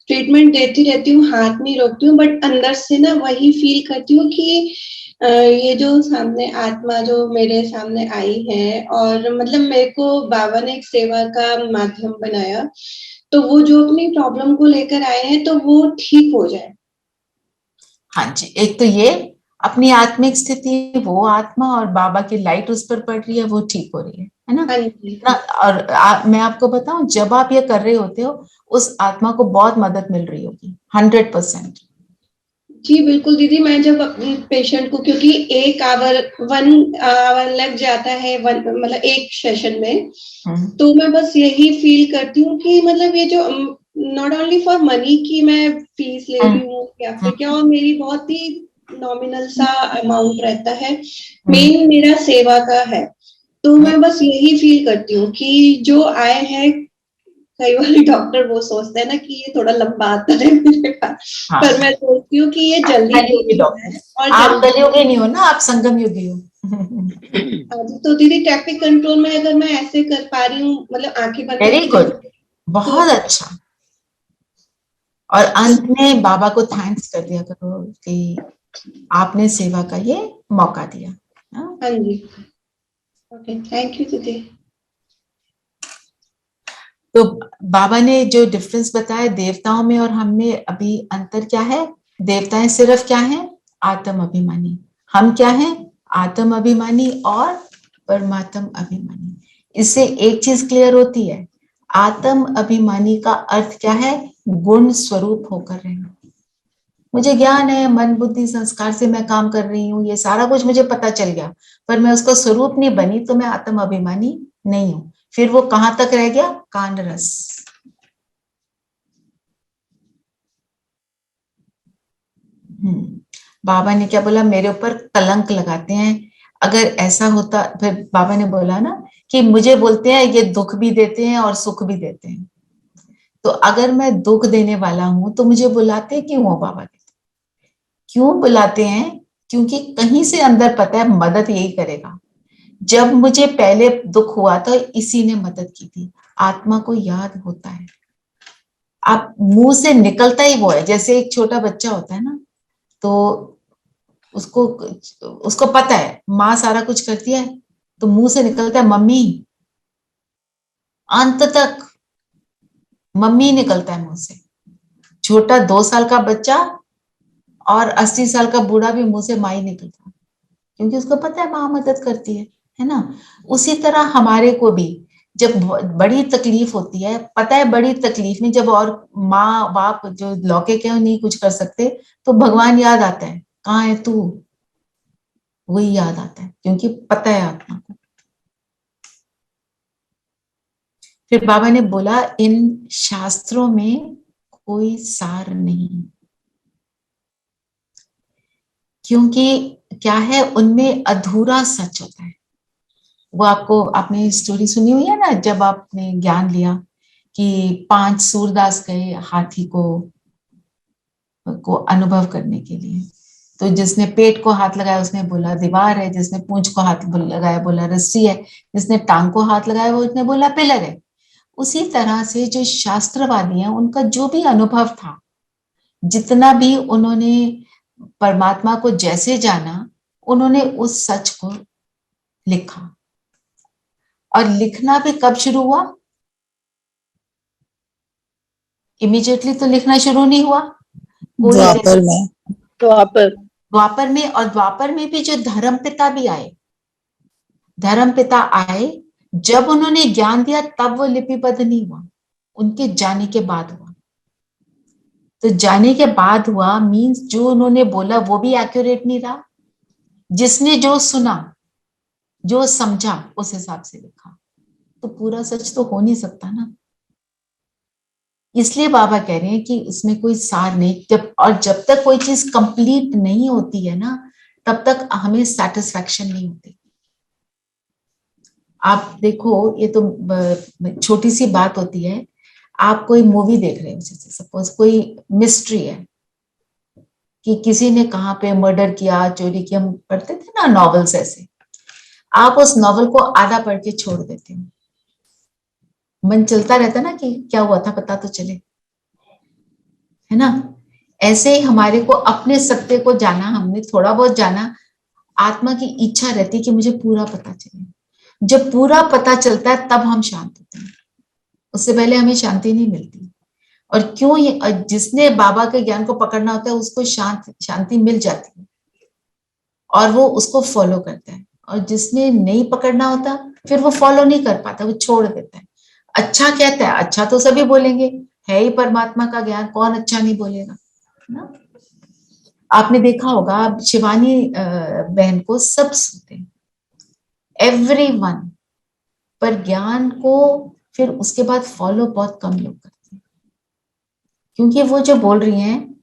ट्रीटमेंट देती रहती हूँ, हाथ नहीं रोकती हूँ, बट अंदर से ना वही फील करती हूँ कि ये जो सामने आत्मा जो मेरे सामने आई है, और मतलब मेरे को बाबा ने एक सेवा का माध्यम बनाया, तो वो जो अपनी प्रॉब्लम को लेकर आए हैं तो वो ठीक हो जाए। हाँ जी, एक तो ये अपनी आत्मिक स्थिति, वो आत्मा और बाबा की लाइट उस पर पड़ रही है, वो ठीक हो रही है ना? ना और मैं आपको बताऊं, जब आप ये कर रहे होते हो उस आत्मा को बहुत मदद मिल रही होगी 100%। जी बिल्कुल दीदी, मैं जब अपने पेशेंट को, क्योंकि 1 आवर लग जाता है मतलब एक सेशन में, तो मैं बस यही फील करती हूँ कि मतलब ये जो नॉट ओनली फॉर मनी की मैं फीस ले रही हूँ या फिर क्या, और मेरी बहुत ही नॉमिनल सा अमाउंट रहता है, मेन मेरा सेवा का है। तो मैं बस यही फील करती हूँ कि जो आए हैं, कई बार डॉक्टर वो सोचते हैं ना कि ये थोड़ा लंबा आता है मेरे पास, पर मैं सोचती हूँ कि ये जल्दी है। और आप कलयुगी नहीं हो ना, आप संगम युगी हो। तो दीदी ट्रैफिक कंट्रोल में अगर मैं ऐसे कर पा रही हूँ, मतलब आंखें बंद, वेरी गुड, बहुत अच्छा। और अंत में बाबा को थैंक्स कर दिया करो कि आपने सेवा का ये मौका दिया। हाँ जी, ओके, थैंक यू दीदी। तो बाबा ने जो डिफरेंस बताया देवताओं में और हम में, अभी अंतर क्या है? देवताएं सिर्फ क्या है? आत्म अभिमानी। हम क्या है? आत्म अभिमानी और परमात्म अभिमानी। इससे एक चीज क्लियर होती है, आत्म अभिमानी का अर्थ क्या है? गुण स्वरूप होकर रहना। मुझे ज्ञान है, मन बुद्धि संस्कार से मैं काम कर रही हूँ, ये सारा कुछ मुझे पता चल गया, पर मैं उसका स्वरूप नहीं बनी, तो मैं आत्म अभिमानी नहीं हूं। फिर वो कहां तक रह गया? कांड रस। बाबा ने क्या बोला? मेरे ऊपर कलंक लगाते हैं। अगर ऐसा होता, फिर बाबा ने बोला ना कि मुझे बोलते हैं ये दुख भी देते हैं और सुख भी देते हैं। तो अगर मैं दुख देने वाला हूं तो मुझे बुलाते क्यों हो बाबा? क्यों बुलाते हैं? क्योंकि कहीं से अंदर पता है मदद यही करेगा। जब मुझे पहले दुख हुआ तो इसी ने मदद की थी। आत्मा को याद होता है, आप मुंह से निकलता ही वो है। जैसे एक छोटा बच्चा होता है ना, तो उसको पता है माँ सारा कुछ करती है, तो मुंह से निकलता है मम्मी, अंत तक मम्मी निकलता है मुंह से। छोटा 2 साल का बच्चा और 80 साल का बूढ़ा भी मुंह से माँ ही निकलता है, क्योंकि उसको पता है माँ मदद करती है ना? उसी तरह हमारे को भी जब बड़ी तकलीफ होती है, पता है बड़ी तकलीफ में जब और माँ बाप जो लौकिक है नहीं कुछ कर सकते, तो भगवान याद आता है, कहाँ है तू? वही याद आता है, क्योंकि पता है आत्मा को। फिर बाबा ने बोला इन शास्त्रों में कोई सार नहीं, क्योंकि क्या है, उनमें अधूरा सच होता है। वो आपने स्टोरी सुनी हुई है ना, जब आपने ज्ञान लिया कि 5 सूरदास गए हाथी को अनुभव करने के लिए, तो जिसने पेट को हाथ लगाया उसने बोला दीवार है, जिसने पूंछ को हाथ लगाया बोला रस्सी है, जिसने टांग को हाथ लगाया वो उसने बोला पिलर है। उसी तरह से जो शास्त्रवादी हैं उनका जो भी अनुभव था, जितना भी उन्होंने परमात्मा को जैसे जाना, उन्होंने उस सच को लिखा। और लिखना भी कब शुरू हुआ? इमीडिएटली तो लिखना शुरू नहीं हुआ। कोई द्वापर में, द्वापर में, और द्वापर में भी जो धर्मपिता भी आए, धर्मपिता आए, जब उन्होंने ज्ञान दिया तब वो लिपिबद्ध नहीं हुआ, उनके जाने के बाद हुआ। तो जाने के बाद हुआ मींस जो उन्होंने बोला वो भी एक्यूरेट नहीं रहा, जिसने जो सुना जो समझा उस हिसाब से लिखा, तो पूरा सच तो हो नहीं सकता ना। इसलिए बाबा कह रहे हैं कि इसमें कोई सार नहीं, जब तक कोई चीज कंप्लीट नहीं होती है ना, तब तक हमें सेटिस्फैक्शन नहीं होती। आप देखो, ये तो छोटी सी बात होती है, आप कोई मूवी देख रहे हो, जैसे सपोज कोई मिस्ट्री है कि किसी ने कहाँ पे मर्डर किया, चोरी किया, हम पढ़ते थे ना नॉवेल्स ऐसे, आप उस नॉवेल को आधा पढ़ के छोड़ देते हो, मन चलता रहता ना कि क्या हुआ था पता तो चले, है ना। ऐसे ही हमारे को अपने सत्य को जाना, हमने थोड़ा बहुत जाना, आत्मा की इच्छा रहती है कि मुझे पूरा पता चले। जब पूरा पता चलता है तब हम शांत होते हैं, उससे पहले हमें शांति नहीं मिलती। और क्यों ये, जिसने बाबा के ज्ञान को पकड़ना होता है उसको शांति मिल जाती है और वो उसको फॉलो करता है, और जिसने नहीं पकड़ना होता फिर वो फॉलो नहीं कर पाता, वो छोड़ देता है। अच्छा कहता है, अच्छा तो सभी बोलेंगे, है ही परमात्मा का ज्ञान, कौन अच्छा नहीं बोलेगा ना। आपने देखा होगा शिवानी बहन को सब सुनते हैं, एवरीवन, पर ज्ञान को फिर उसके बाद फॉलो बहुत कम लोग करते हैं, क्योंकि वो जो बोल रही हैं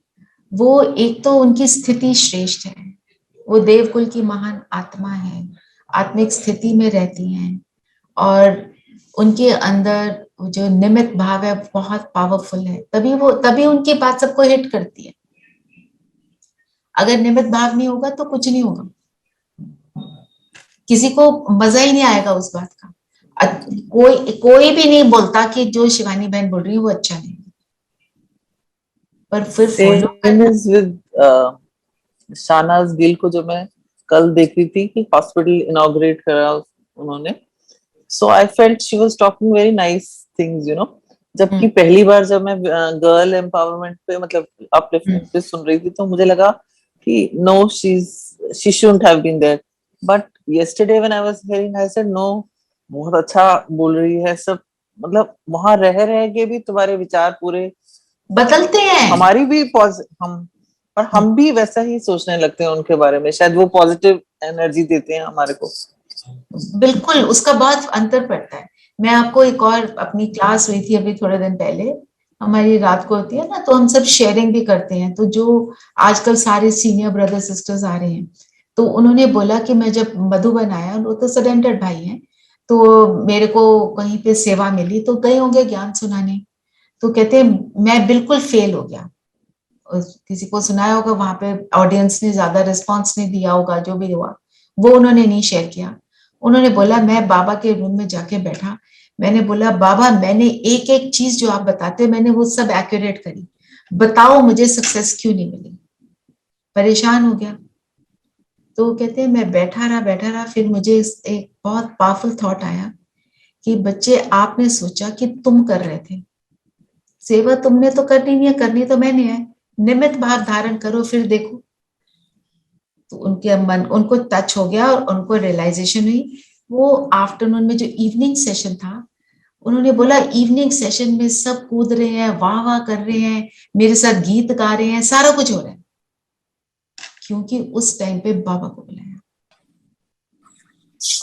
वो एक तो उनकी स्थिति श्रेष्ठ है, वो देवकुल की महान आत्मा है, आत्मिक स्थिति में रहती हैं, और उनके अंदर जो निमित्त भाव है बहुत पावरफुल है, तभी उनकी बात सबको हिट करती है। अगर निमित्त भाव नहीं होगा तो कुछ नहीं होगा, किसी को मजा ही नहीं आएगा उस बात का। कोई भी नहीं बोलता कि जो शिवानी बहन बोल रही है वो अच्छा नहीं, पर फिर शाहनाज गिल को जो मैं कल देख रही थी कि हॉस्पिटल इनॉग्रेट करा उन्होंने, so I felt she was talking very nice things, you know. जबकि पहली बार जब मैं गर्ल एम्पावरमेंट पे, मतलब अपलिफ्टमेंट पे सुन रही थी, तो मुझे लगा कि no, she shouldn't have been there, but yesterday when I was hearing, I said no, बहुत अच्छा बोल रही है सब, मतलब वहां रह के भी तुम्हारे विचार पूरे बदलते हैं, हमारी भी हम भी वैसा ही सोचने लगते हैं उनके बारे में, शायद वो पॉजिटिव एनर्जी देते हैं हमारे को। बिल्कुल, उसका बहुत अंतर पड़ता है। मैं आपको एक और, अपनी क्लास हुई थी अभी थोड़े दिन पहले, हमारी रात को होती है ना, तो हम सब शेयरिंग भी करते हैं, तो जो आजकल सारे सीनियर ब्रदर सिस्टर्स आ रहे हैं, तो उन्होंने बोला कि मैं जब मधुबन आया, वो तो सरेंडर्ड भाई हैं, तो मेरे को कहीं पे सेवा मिली, तो गए होंगे ज्ञान सुनाने, तो कहते मैं बिल्कुल फेल हो गया। किसी को सुनाया होगा, वहां पे ऑडियंस ने ज्यादा रिस्पॉन्स नहीं दिया होगा, जो भी हुआ वो उन्होंने नहीं शेयर किया। उन्होंने बोला मैं बाबा के रूम में जाके बैठा, मैंने बोला बाबा मैंने एक एक चीज जो आप बताते मैंने वो सब एक्यूरेट करी, बताओ मुझे सक्सेस क्यों नहीं मिली। परेशान हो गया। तो कहते हैं मैं बैठा रहा, फिर मुझे एक बहुत पावरफुल थॉट आया कि बच्चे आपने सोचा कि तुम कर रहे थे, सेवा तुमने तो करनी नहीं है, करनी तो मैंने है, निमित्त भाव धारण करो फिर देखो। तो उनके मन, उनको टच हो गया और उनको रियलाइजेशन हुई। वो आफ्टरनून में जो इवनिंग सेशन था, उन्होंने बोला इवनिंग सेशन में सब कूद रहे हैं, वाह वाह कर रहे हैं, मेरे साथ गीत गा रहे हैं, सारा कुछ हो रहा है, क्योंकि उस टाइम पे बाबा को बुलाया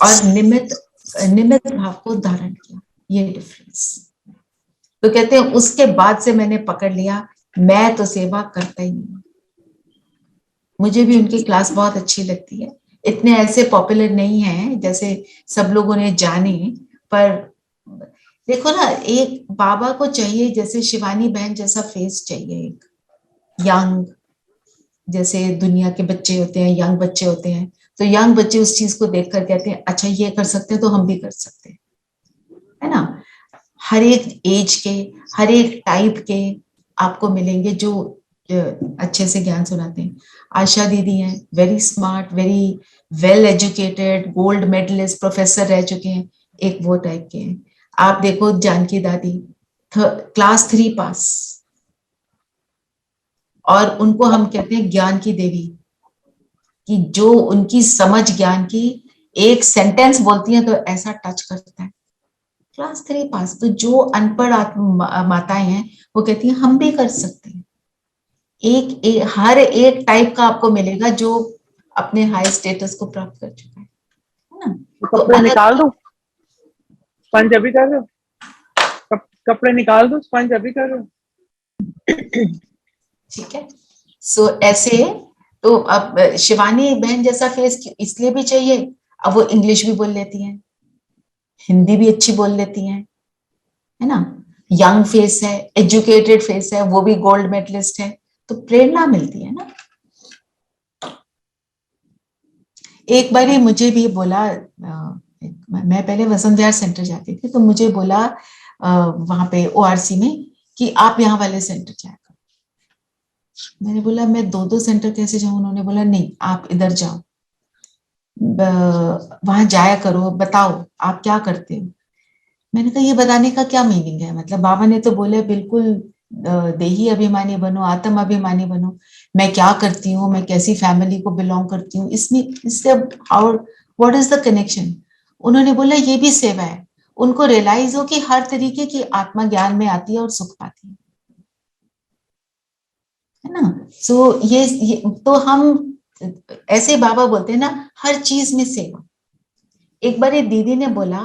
और निमित्त भाव को धारण किया, ये डिफरेंस। तो कहते हैं उसके बाद से मैंने पकड़ लिया, मैं तो सेवा करता ही नहीं। मुझे भी उनकी क्लास बहुत अच्छी लगती है, इतने ऐसे पॉपुलर नहीं है जैसे सब लोगों ने जाने, पर देखो ना, एक बाबा को चाहिए जैसे शिवानी बहन जैसा फेस चाहिए, एक यंग, जैसे दुनिया के बच्चे होते हैं, यंग बच्चे होते हैं, तो यंग बच्चे उस चीज को देखकर कहते हैं अच्छा ये कर सकते हैं तो हम भी कर सकते हैं, है ना। हर एक एज के, हर एक टाइप के आपको मिलेंगे जो अच्छे से ज्ञान सुनाते हैं। आशा दीदी हैं, very smart, very well educated, gold medalist, professor रह चुके हैं, एक वो टाइप के हैं। आप देखो जानकी दादी, क्लास 3 पास, और उनको हम कहते हैं ज्ञान की देवी, कि जो उनकी समझ ज्ञान की, एक सेंटेंस बोलती है तो ऐसा टच करता है। क्लास 3 पास। तो जो अनपढ़ माताएं हैं वो कहती हैं हम भी कर सकते हैं। हर एक टाइप का आपको मिलेगा जो अपने हाई स्टेटस को प्राप्त कर चुका है ना। कपड़े निकाल दो, स्पंज अभी कर रहे हो, कपड़े निकाल दो, स्पंज अभी कर रहे हो। ठीक है। सो ऐसे तो अब शिवानी बहन जैसा फेस इसलिए भी चाहिए, अब वो इंग्लिश भी बोल लेती हैं, हिंदी भी अच्छी बोल लेती हैं, है ना। यंग फेस है, एजुकेटेड फेस है, वो भी गोल्ड मेडलिस्ट है, तो प्रेरणा मिलती है ना। एक बार मुझे भी बोला, मैं पहले वसंत विहार सेंटर जाती थी, तो मुझे बोला वहां पे ORC में कि आप यहाँ वाले सेंटर जाया करो। मैंने बोला मैं 2 सेंटर कैसे जाऊं? उन्होंने बोला नहीं आप इधर जाओ, वहां जाया करो, बताओ आप क्या करते हो। मैंने कहा ये बताने का क्या मीनिंग है, मतलब बाबा ने तो बोले बिल्कुल देही अभिमानी बनो, आत्म अभिमानी बनो, मैं क्या करती हूँ, मैं कैसी फैमिली को बिलोंग करती हूँ, इससे how what is the connection. उन्होंने बोला ये भी सेवा है, उनको रियलाइज हो कि हर तरीके की आत्मा ज्ञान में आती है और सुख पाती है ना। सो ये तो हम ऐसे बाबा बोलते हैं ना, हर चीज में सेवा। एक बार एक दीदी ने बोला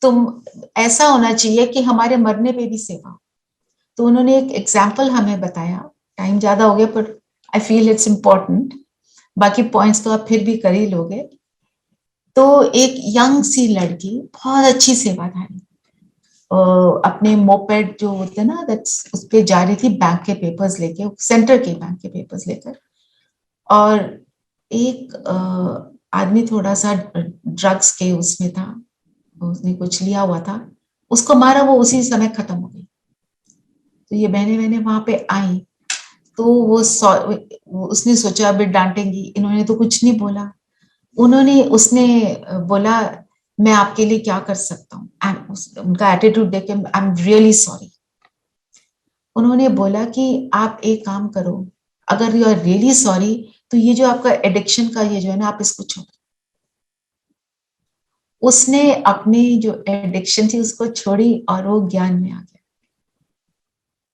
तुम ऐसा होना चाहिए कि हमारे मरने पे भी सेवा। तो उन्होंने एक एग्जाम्पल हमें बताया, टाइम ज्यादा हो गया पर आई फील इट्स इम्पोर्टेंट, बाकी पॉइंट्स तो आप फिर भी कर ही लोगे। तो एक यंग सी लड़की, बहुत अच्छी सेवाधारी, अपने मोपेड जो होते हैं ना दैट्स उस पे जा रही थी बैंक के पेपर्स लेके, सेंटर के बैंक के पेपर्स लेकर, और एक आदमी थोड़ा सा ड्रग्स के उसमें था, उसने कुछ लिया हुआ था, उसको मारा, वो उसी समय खत्म हो गई। तो ये बहने वहां पे आई, तो उसने सोचा अभी डांटेंगी, इन्होंने तो कुछ नहीं बोला। उसने बोला मैं आपके लिए क्या कर सकता हूँ, उनका एटीट्यूड देख के आई एम रियली सॉरी। उन्होंने बोला कि आप एक काम करो, अगर यू आर रियली सॉरी तो ये जो आपका एडिक्शन का ये जो है ना, आप इसको छोड़ो। उसने अपनी जो एडिक्शन थी उसको छोड़ी और वो ज्ञान में आ गया।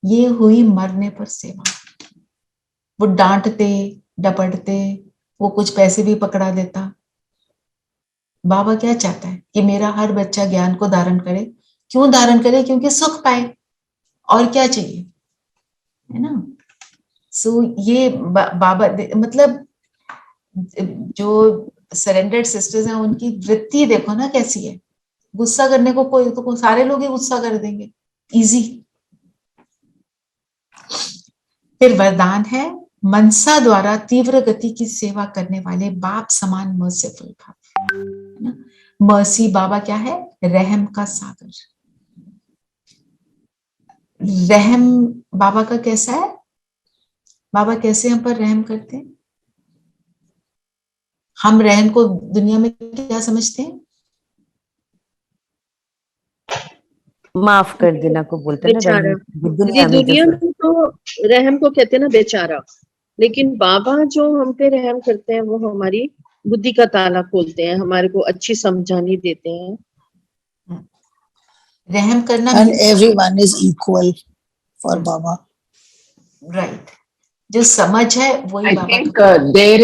ये हुई मरने पर सेवा। वो डांटते डपटते, वो कुछ पैसे भी पकड़ा देता। बाबा क्या चाहता है कि मेरा हर बच्चा ज्ञान को धारण करे। क्यों धारण करे? क्योंकि सुख पाए, और क्या चाहिए, है ना। सो ये बाबा मतलब जो सरेंडर्ड सिस्टर्स हैं उनकी वृत्ति देखो ना कैसी है। गुस्सा करने को कोई तो सारे लोग ही गुस्सा कर देंगे, इजी। फिर वरदान है मनसा द्वारा तीव्र गति की सेवा करने वाले बाप समान मर्सीफुल भाव। मर्सी बाबा क्या है? रहम का सागर। रहम बाबा का कैसा है? बाबा कैसे हम पर रहम करते हैं? हम रहम को दुनिया में क्या समझते हैं? माफ कर देना को बोलते हैं ना बेचारा। दुनिया में तो रहम को कहते हैं ना बेचारा, लेकिन बाबा जो हम पे रहम करते हैं वो हमारी बुद्धि का ताला खोलते हैं, हमारे को अच्छी समझानी देते हैं। रहम करना and everyone is equal for Baba. Right. जो समझ है वही I Baba think there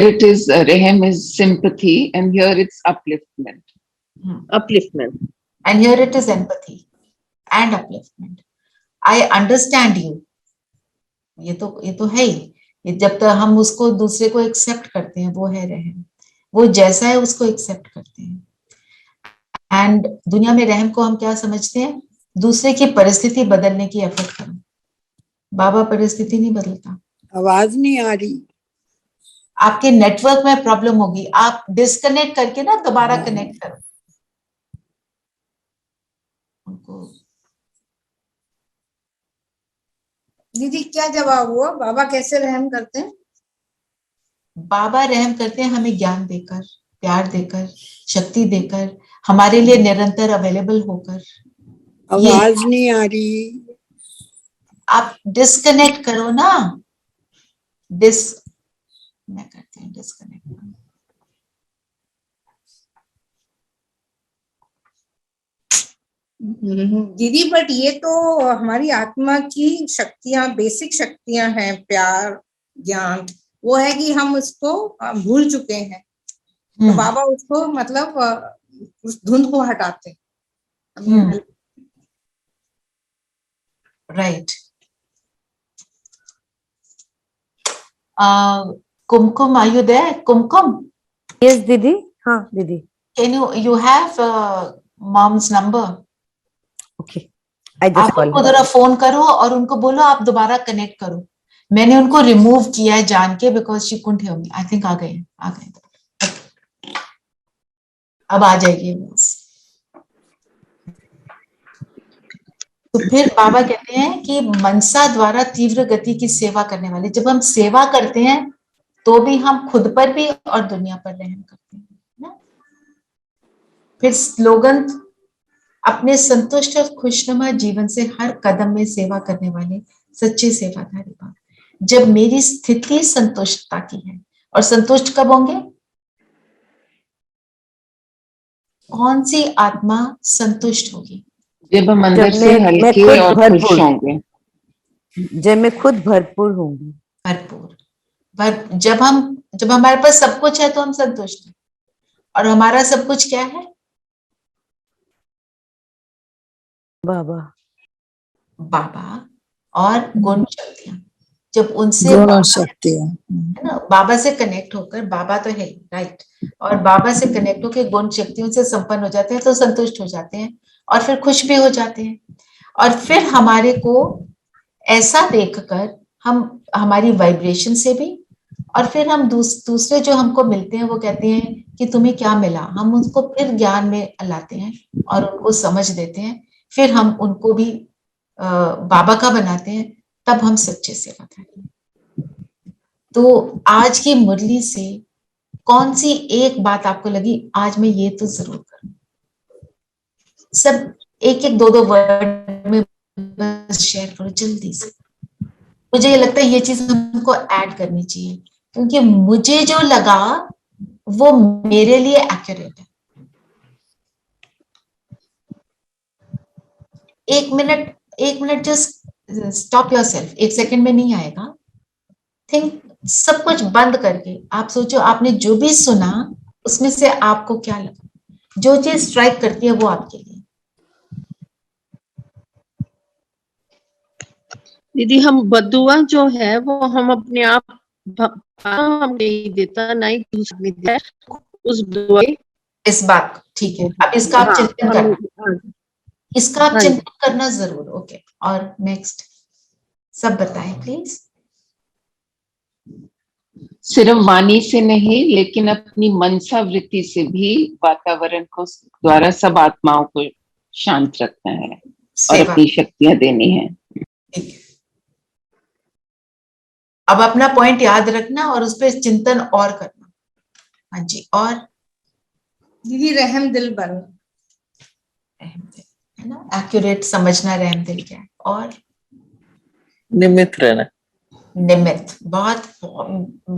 it is. Rehem is sympathy, and here it's upliftment. Upliftment. And here it is empathy and upliftment. I understand you. ये तो है ही। जब तक हम उसको दूसरे को एक्सेप्ट करते हैं वो है रहम। वो जैसा है उसको एक्सेप्ट करते हैं। एंड दुनिया में रहम को हम क्या समझते हैं? दूसरे की परिस्थिति बदलने की एफर्ट करो। बाबा परिस्थिति नहीं बदलता। आवाज नहीं आ रही। आपके नेटवर्क में प्रॉब्लम होगी, आप डिस्कनेक्ट करके ना दोबारा कनेक्ट करो उनको। दीदी क्या जवाब हुआ, बाबा कैसे रहम करते हैं? बाबा रहम करते हैं हमें ज्ञान देकर, प्यार देकर, शक्ति देकर, हमारे लिए निरंतर अवेलेबल होकर। आवाज नहीं आ रही। आप डिस्कनेक्ट करो ना, मैं करती हूँ डिस्कनेक्ट। दीदी बट ये तो हमारी आत्मा की शक्तियां, बेसिक शक्तियां हैं, प्यार, ज्ञान, वो है कि हम उसको भूल चुके हैं, तो बाबा उसको मतलब उस धुंध को हटाते हैं। Right. Kumkum, are you there? Kumkum? Yes दीदी। हाँ दीदी। Can you have mom's number? Okay, I just आप कॉल उनको जरा फोन करो और उनको बोलो आप दोबारा कनेक्ट करो। मैंने उनको रिमूव किया है जान के, because she couldn't hear me. I think आ गए। अब आ जाएगी। तो फिर बाबा कहते हैं कि मनसा द्वारा तीव्र गति की सेवा करने वाले, जब हम सेवा करते हैं तो भी हम खुद पर भी और दुनिया पर रहम करते हैं ना? फिर स्लोगन, अपने संतुष्ट और खुशनुमा जीवन से हर कदम में सेवा करने वाले सच्चे सेवाधारी बाबा। जब मेरी स्थिति संतुष्टता की है, और संतुष्ट कब होंगे? कौन सी आत्मा संतुष्ट होगी? जब हम अंदर से हल्के और खुश होंगे, जब मैं खुद भरपूर होंगी। भरपूर। जब हमारे पास सब कुछ है तो हम संतुष्ट हैं। और हमारा सब कुछ क्या है? बाबा और गुण शक्तियां। जब उनसे बाबा से कनेक्ट होकर, बाबा तो है राइट, और बाबा से कनेक्ट होकर गुण शक्तियों से संपन्न हो जाते हैं तो संतुष्ट हो जाते हैं और फिर खुश भी हो जाते हैं। और फिर हमारे को ऐसा देखकर हमारी वाइब्रेशन से भी, और फिर हम दूसरे जो हमको मिलते हैं वो कहते हैं कि तुम्हें क्या मिला, हम उसको फिर ज्ञान में लाते हैं और उनको समझ देते हैं, फिर हम उनको भी बाबा का बनाते हैं, तब हम सच्चे सेवाधारी हैं। तो आज की मुरली से कौन सी एक बात आपको लगी आज मैं ये तो जरूर करूं? सब एक दो वर्ड में बस शेयर करो जल्दी से। मुझे ये लगता है ये चीज हमको ऐड करनी चाहिए, क्योंकि मुझे जो लगा वो मेरे लिए एक्यूरेट है। एक minute just stop yourself. 1 second में नहीं आएगा। थिंक, सब कुछ बंद करके आप सोचो आपने जो भी सुना उसमें से आपको क्या लगा, जो चीज स्ट्राइक करती है वो आपके लिए। दीदी हम बदुआ जो है वो हम अपने आप हम नहीं देता, ना ही दूसरे देता उस बदुआ। इस बात ठीक है, अब इसका आप चिंतन करना, इसका आप चिंतन करना जरूर। ओके, और नेक्स्ट सब बताएं प्लीज। सिर्फ वाणी से नहीं लेकिन अपनी मनसा वृत्ति से भी वातावरण को द्वारा सब आत्माओं को शांत रखना है और अपनी शक्तियां देनी है। ठीक है, अब अपना पॉइंट याद रखना और उस पर चिंतन और करना। हाँ जी, और दीदी रहम दिल बनना, रहम दिल है ना, एक्यूरेट समझना रहम दिल क्या है। और निमित्त रहना। निमित्त, बहुत,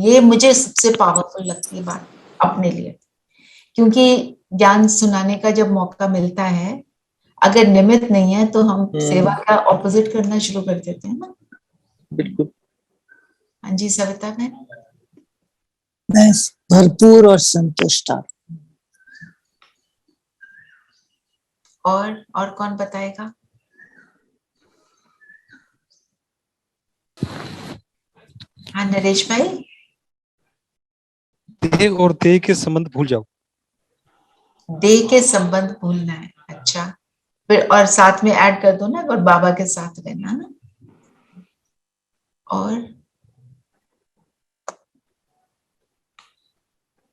ये मुझे सबसे पावरफुल लगती है बात अपने लिए, क्योंकि ज्ञान सुनाने का जब मौका मिलता है, अगर निमित्त नहीं है तो हम सेवा का ऑपोजिट करना शुरू कर देते हैं ना। बिल्कुल। हाँ जी सविता में भरपूर और संतुष्ट। और कौन बताएगा? हाँ नरेश भाई। देह और देह के संबंध भूल जाओ। देह के संबंध भूलना है, अच्छा। फिर और साथ में ऐड कर दो ना, और बाबा के साथ रहना ना। और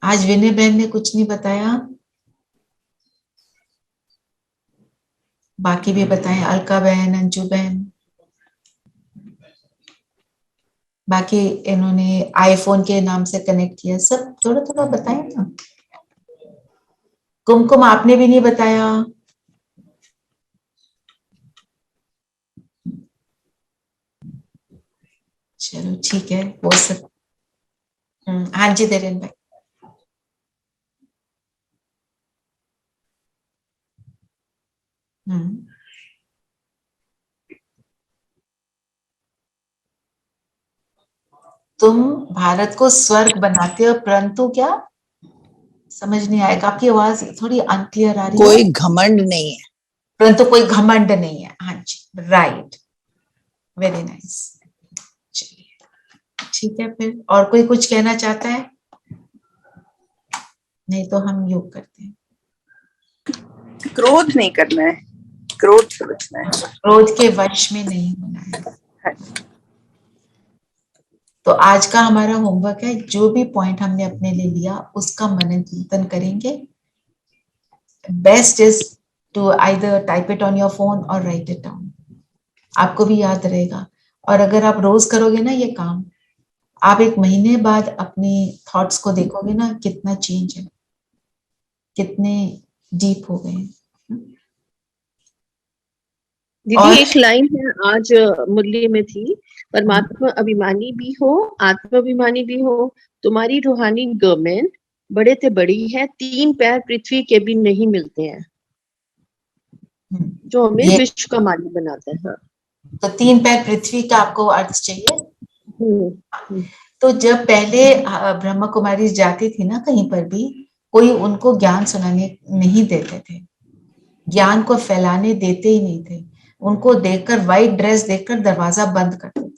आज विनय बहन ने कुछ नहीं बताया, बाकी भी बताएं, अलका बहन, अंजू बहन, बाकी इन्होंने आईफोन के नाम से कनेक्ट किया, सब थोड़ा थोड़ा बताएं ना। कुमकुम आपने भी नहीं बताया। चलो ठीक है, वो सब। हाँ जी धीरेन भाई। तुम भारत को स्वर्ग बनाते हो, परंतु क्या, समझ नहीं आएगा, आपकी आवाज थोड़ी अनक्लियर आ रही है। कोई घमंड नहीं है। परंतु कोई घमंड नहीं है, हाँ जी, राइट, वेरी नाइस। चलिए ठीक है, फिर और कोई कुछ कहना चाहता है? नहीं तो हम योग करते हैं। क्रोध नहीं करना है, क्रोध से बचना है, क्रोध के वश में नहीं होना है। तो आज का हमारा होमवर्क है, जो भी पॉइंट हमने अपने लिए लिया उसका मनन चिंतन करेंगे। Best is to either type it on your phone और राइट इट डाउन, आपको भी याद रहेगा। और अगर आप रोज करोगे ना ये काम, आप एक महीने बाद अपने थॉट्स को देखोगे ना, कितना चेंज है, कितने डीप हो गए हैं। दीदी एक लाइन है आज मुरली में थी, परमात्मा अभिमानी भी हो, आत्माभिमानी भी हो, तुम्हारी रूहानी गवर्नमेंट बड़े से बड़ी है, 3 पैर पृथ्वी के भी नहीं मिलते हैं, जो हमें विश्व का मालिक बनाता है। हाँ। तो 3 पैर पृथ्वी का आपको अर्थ चाहिए। तो जब पहले ब्रह्मा कुमारी जाती थी ना कहीं पर भी, कोई उनको ज्ञान सुनाने नहीं देते थे, ज्ञान को फैलाने देते ही नहीं थे, उनको देखकर, व्हाइट ड्रेस देखकर दरवाजा बंद कर देते थे।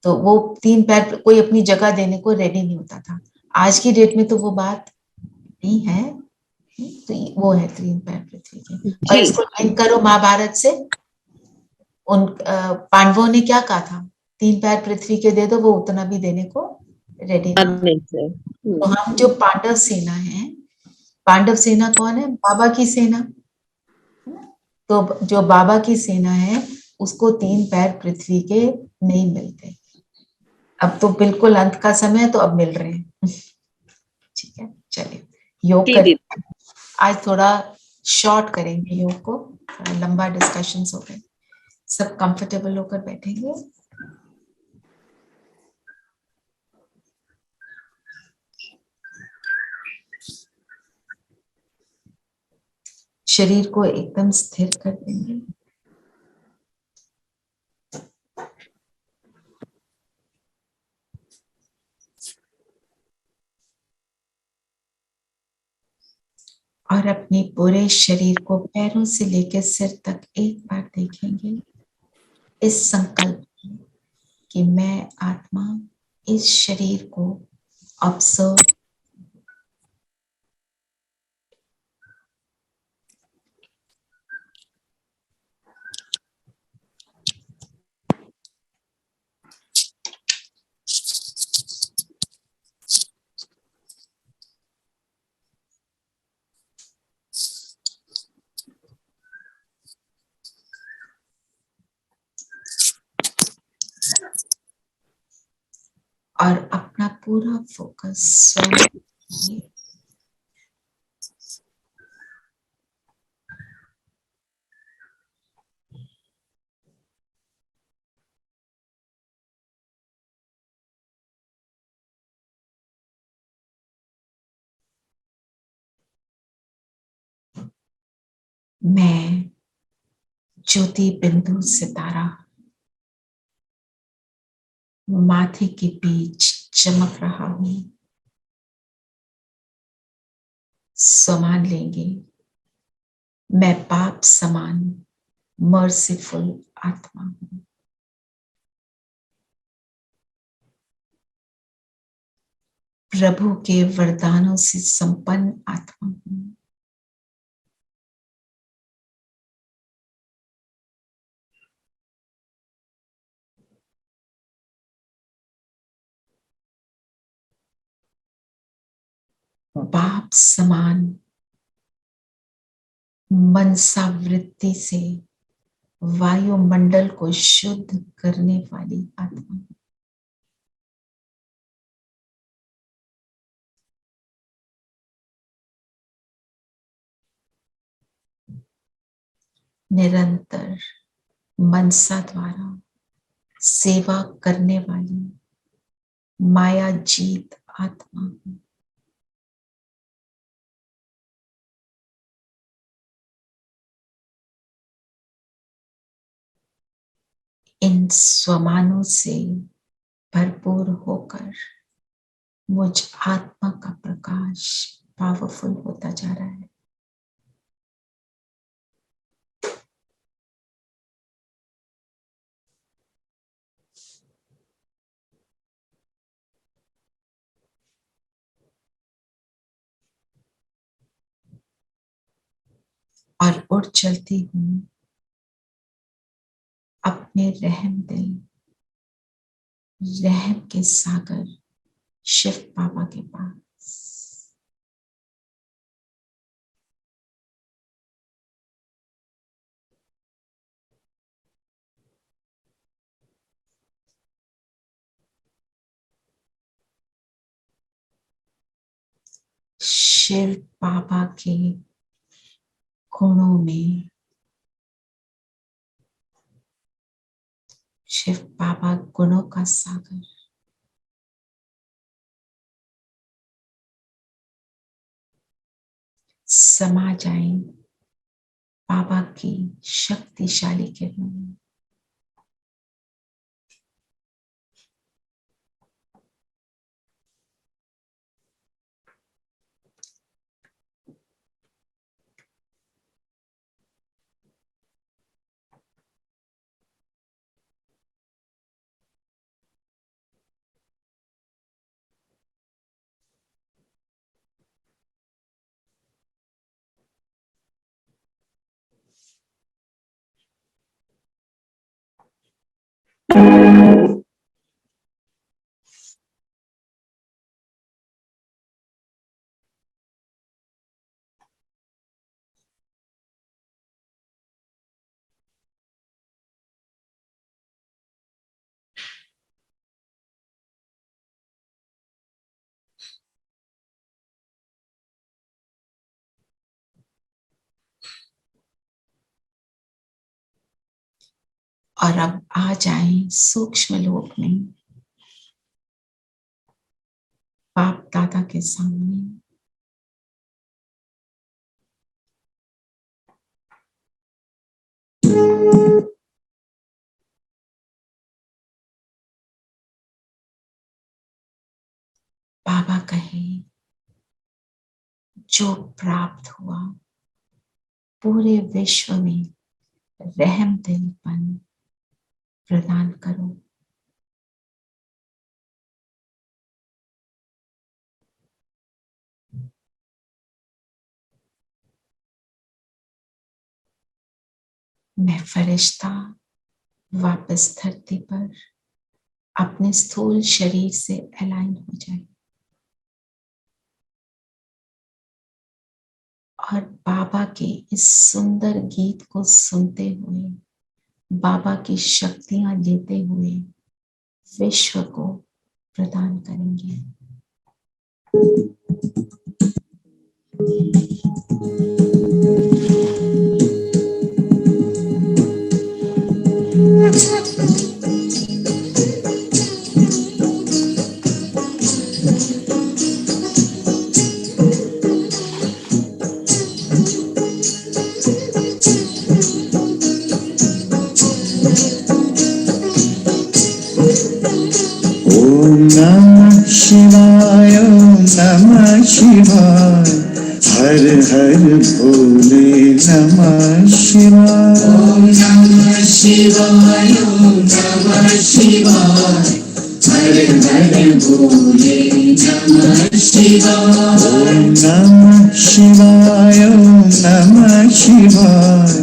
तो वो 3 पैर कोई अपनी जगह देने को रेडी नहीं होता था। आज की डेट में तो वो बात नहीं है, तो वो है 3 पैर पृथ्वी के। और इसको लिंक करो महाभारत से, उन पांडवों ने क्या कहा था, 3 पैर पृथ्वी के दे दो, वो उतना भी देने को रेडी नहीं थे। तो हम जो पांडव सेना है, पांडव सेना कौन है? बाबा की सेना। तो जो बाबा की सेना है उसको 3 पैर पृथ्वी के नहीं मिलते। अब तो बिल्कुल अंत का समय है, तो अब मिल रहे हैं। ठीक है, चलिए योग कर, आज थोड़ा शॉर्ट करेंगे योग को, थोड़ा लंबा डिस्कशन हो गए। सब कंफर्टेबल होकर बैठेंगे। शरीर को एकदम स्थिर कर देंगे। और अपने पूरे शरीर को पैरों से लेकर सिर तक एक बार देखेंगे, इस संकल्प कि मैं आत्मा इस शरीर को ऑब्जर्व, और अपना पूरा फोकस स्वयं। मैं ज्योति बिंदु सितारा माथे के बीच चमक रहा हूं। समान लेंगे, मैं पाप समान मर्सीफुल आत्मा हूं। प्रभु के वरदानों से संपन्न आत्मा हूं। बाप समान मनसा वृत्ति से वायुमंडल को शुद्ध करने वाली आत्मा। निरंतर मनसा द्वारा सेवा करने वाली माया जीत आत्मा। इन स्वमानों से भरपूर होकर मुझ आत्मा का प्रकाश पावरफुल होता जा रहा है। और उड़ चलती हूँ अपने रहम दिल, रहम के सागर शिव बाबा के पास। शिव बाबा के गुणों में, शिव बाबा गुणों का सागर, समा जाए बाबा की शक्तिशाली किरणों में। और अब आ जाएं सूक्ष्म लोक में, बाप दादा के सामने। बाबा कहे जो प्राप्त हुआ पूरे विश्व में रहम दिलपन प्रदान करो। मैं फरिश्ता वापस धरती पर अपने स्थूल शरीर से अलाइन हो जाए और बाबा के इस सुंदर गीत को सुनते हुए, बाबा की शक्तियां लेते हुए विश्व को प्रदान करेंगे। नमः शिवाय, नमः शिवाय, हर हर भोले नमः शिवाय। ओम नमः शिवाय, नमः शिवाय, हर हर भोले नमः शिवाय। ओम नमः शिवाय, नमः शिवाय,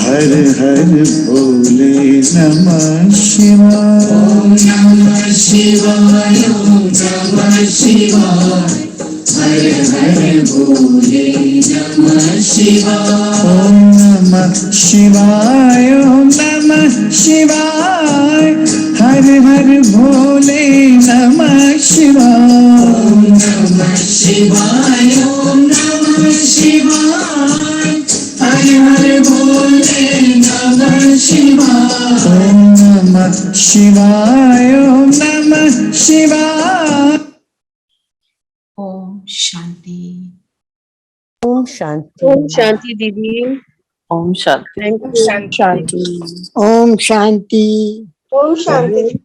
हर हर भोले नमः शिवाय। ओम नमः शिवाय, नमः शिवाय, हर हर भोले नमः शिवाय। ओम नमः शिवाय, ओम नमः शिवाय, हर हर भोले नमः शिवाय। ओम नमः शिवाय, ओम नमः शिवाय, हर हर भोले नमः शिवाय। ओम नमः शिवाय, ओम नमः शिवाय। ओम शांति। ओम शांति। ओम शांति दीदी। ओम शांति। Thank you. शांति। ओम शांति। ओम शांति।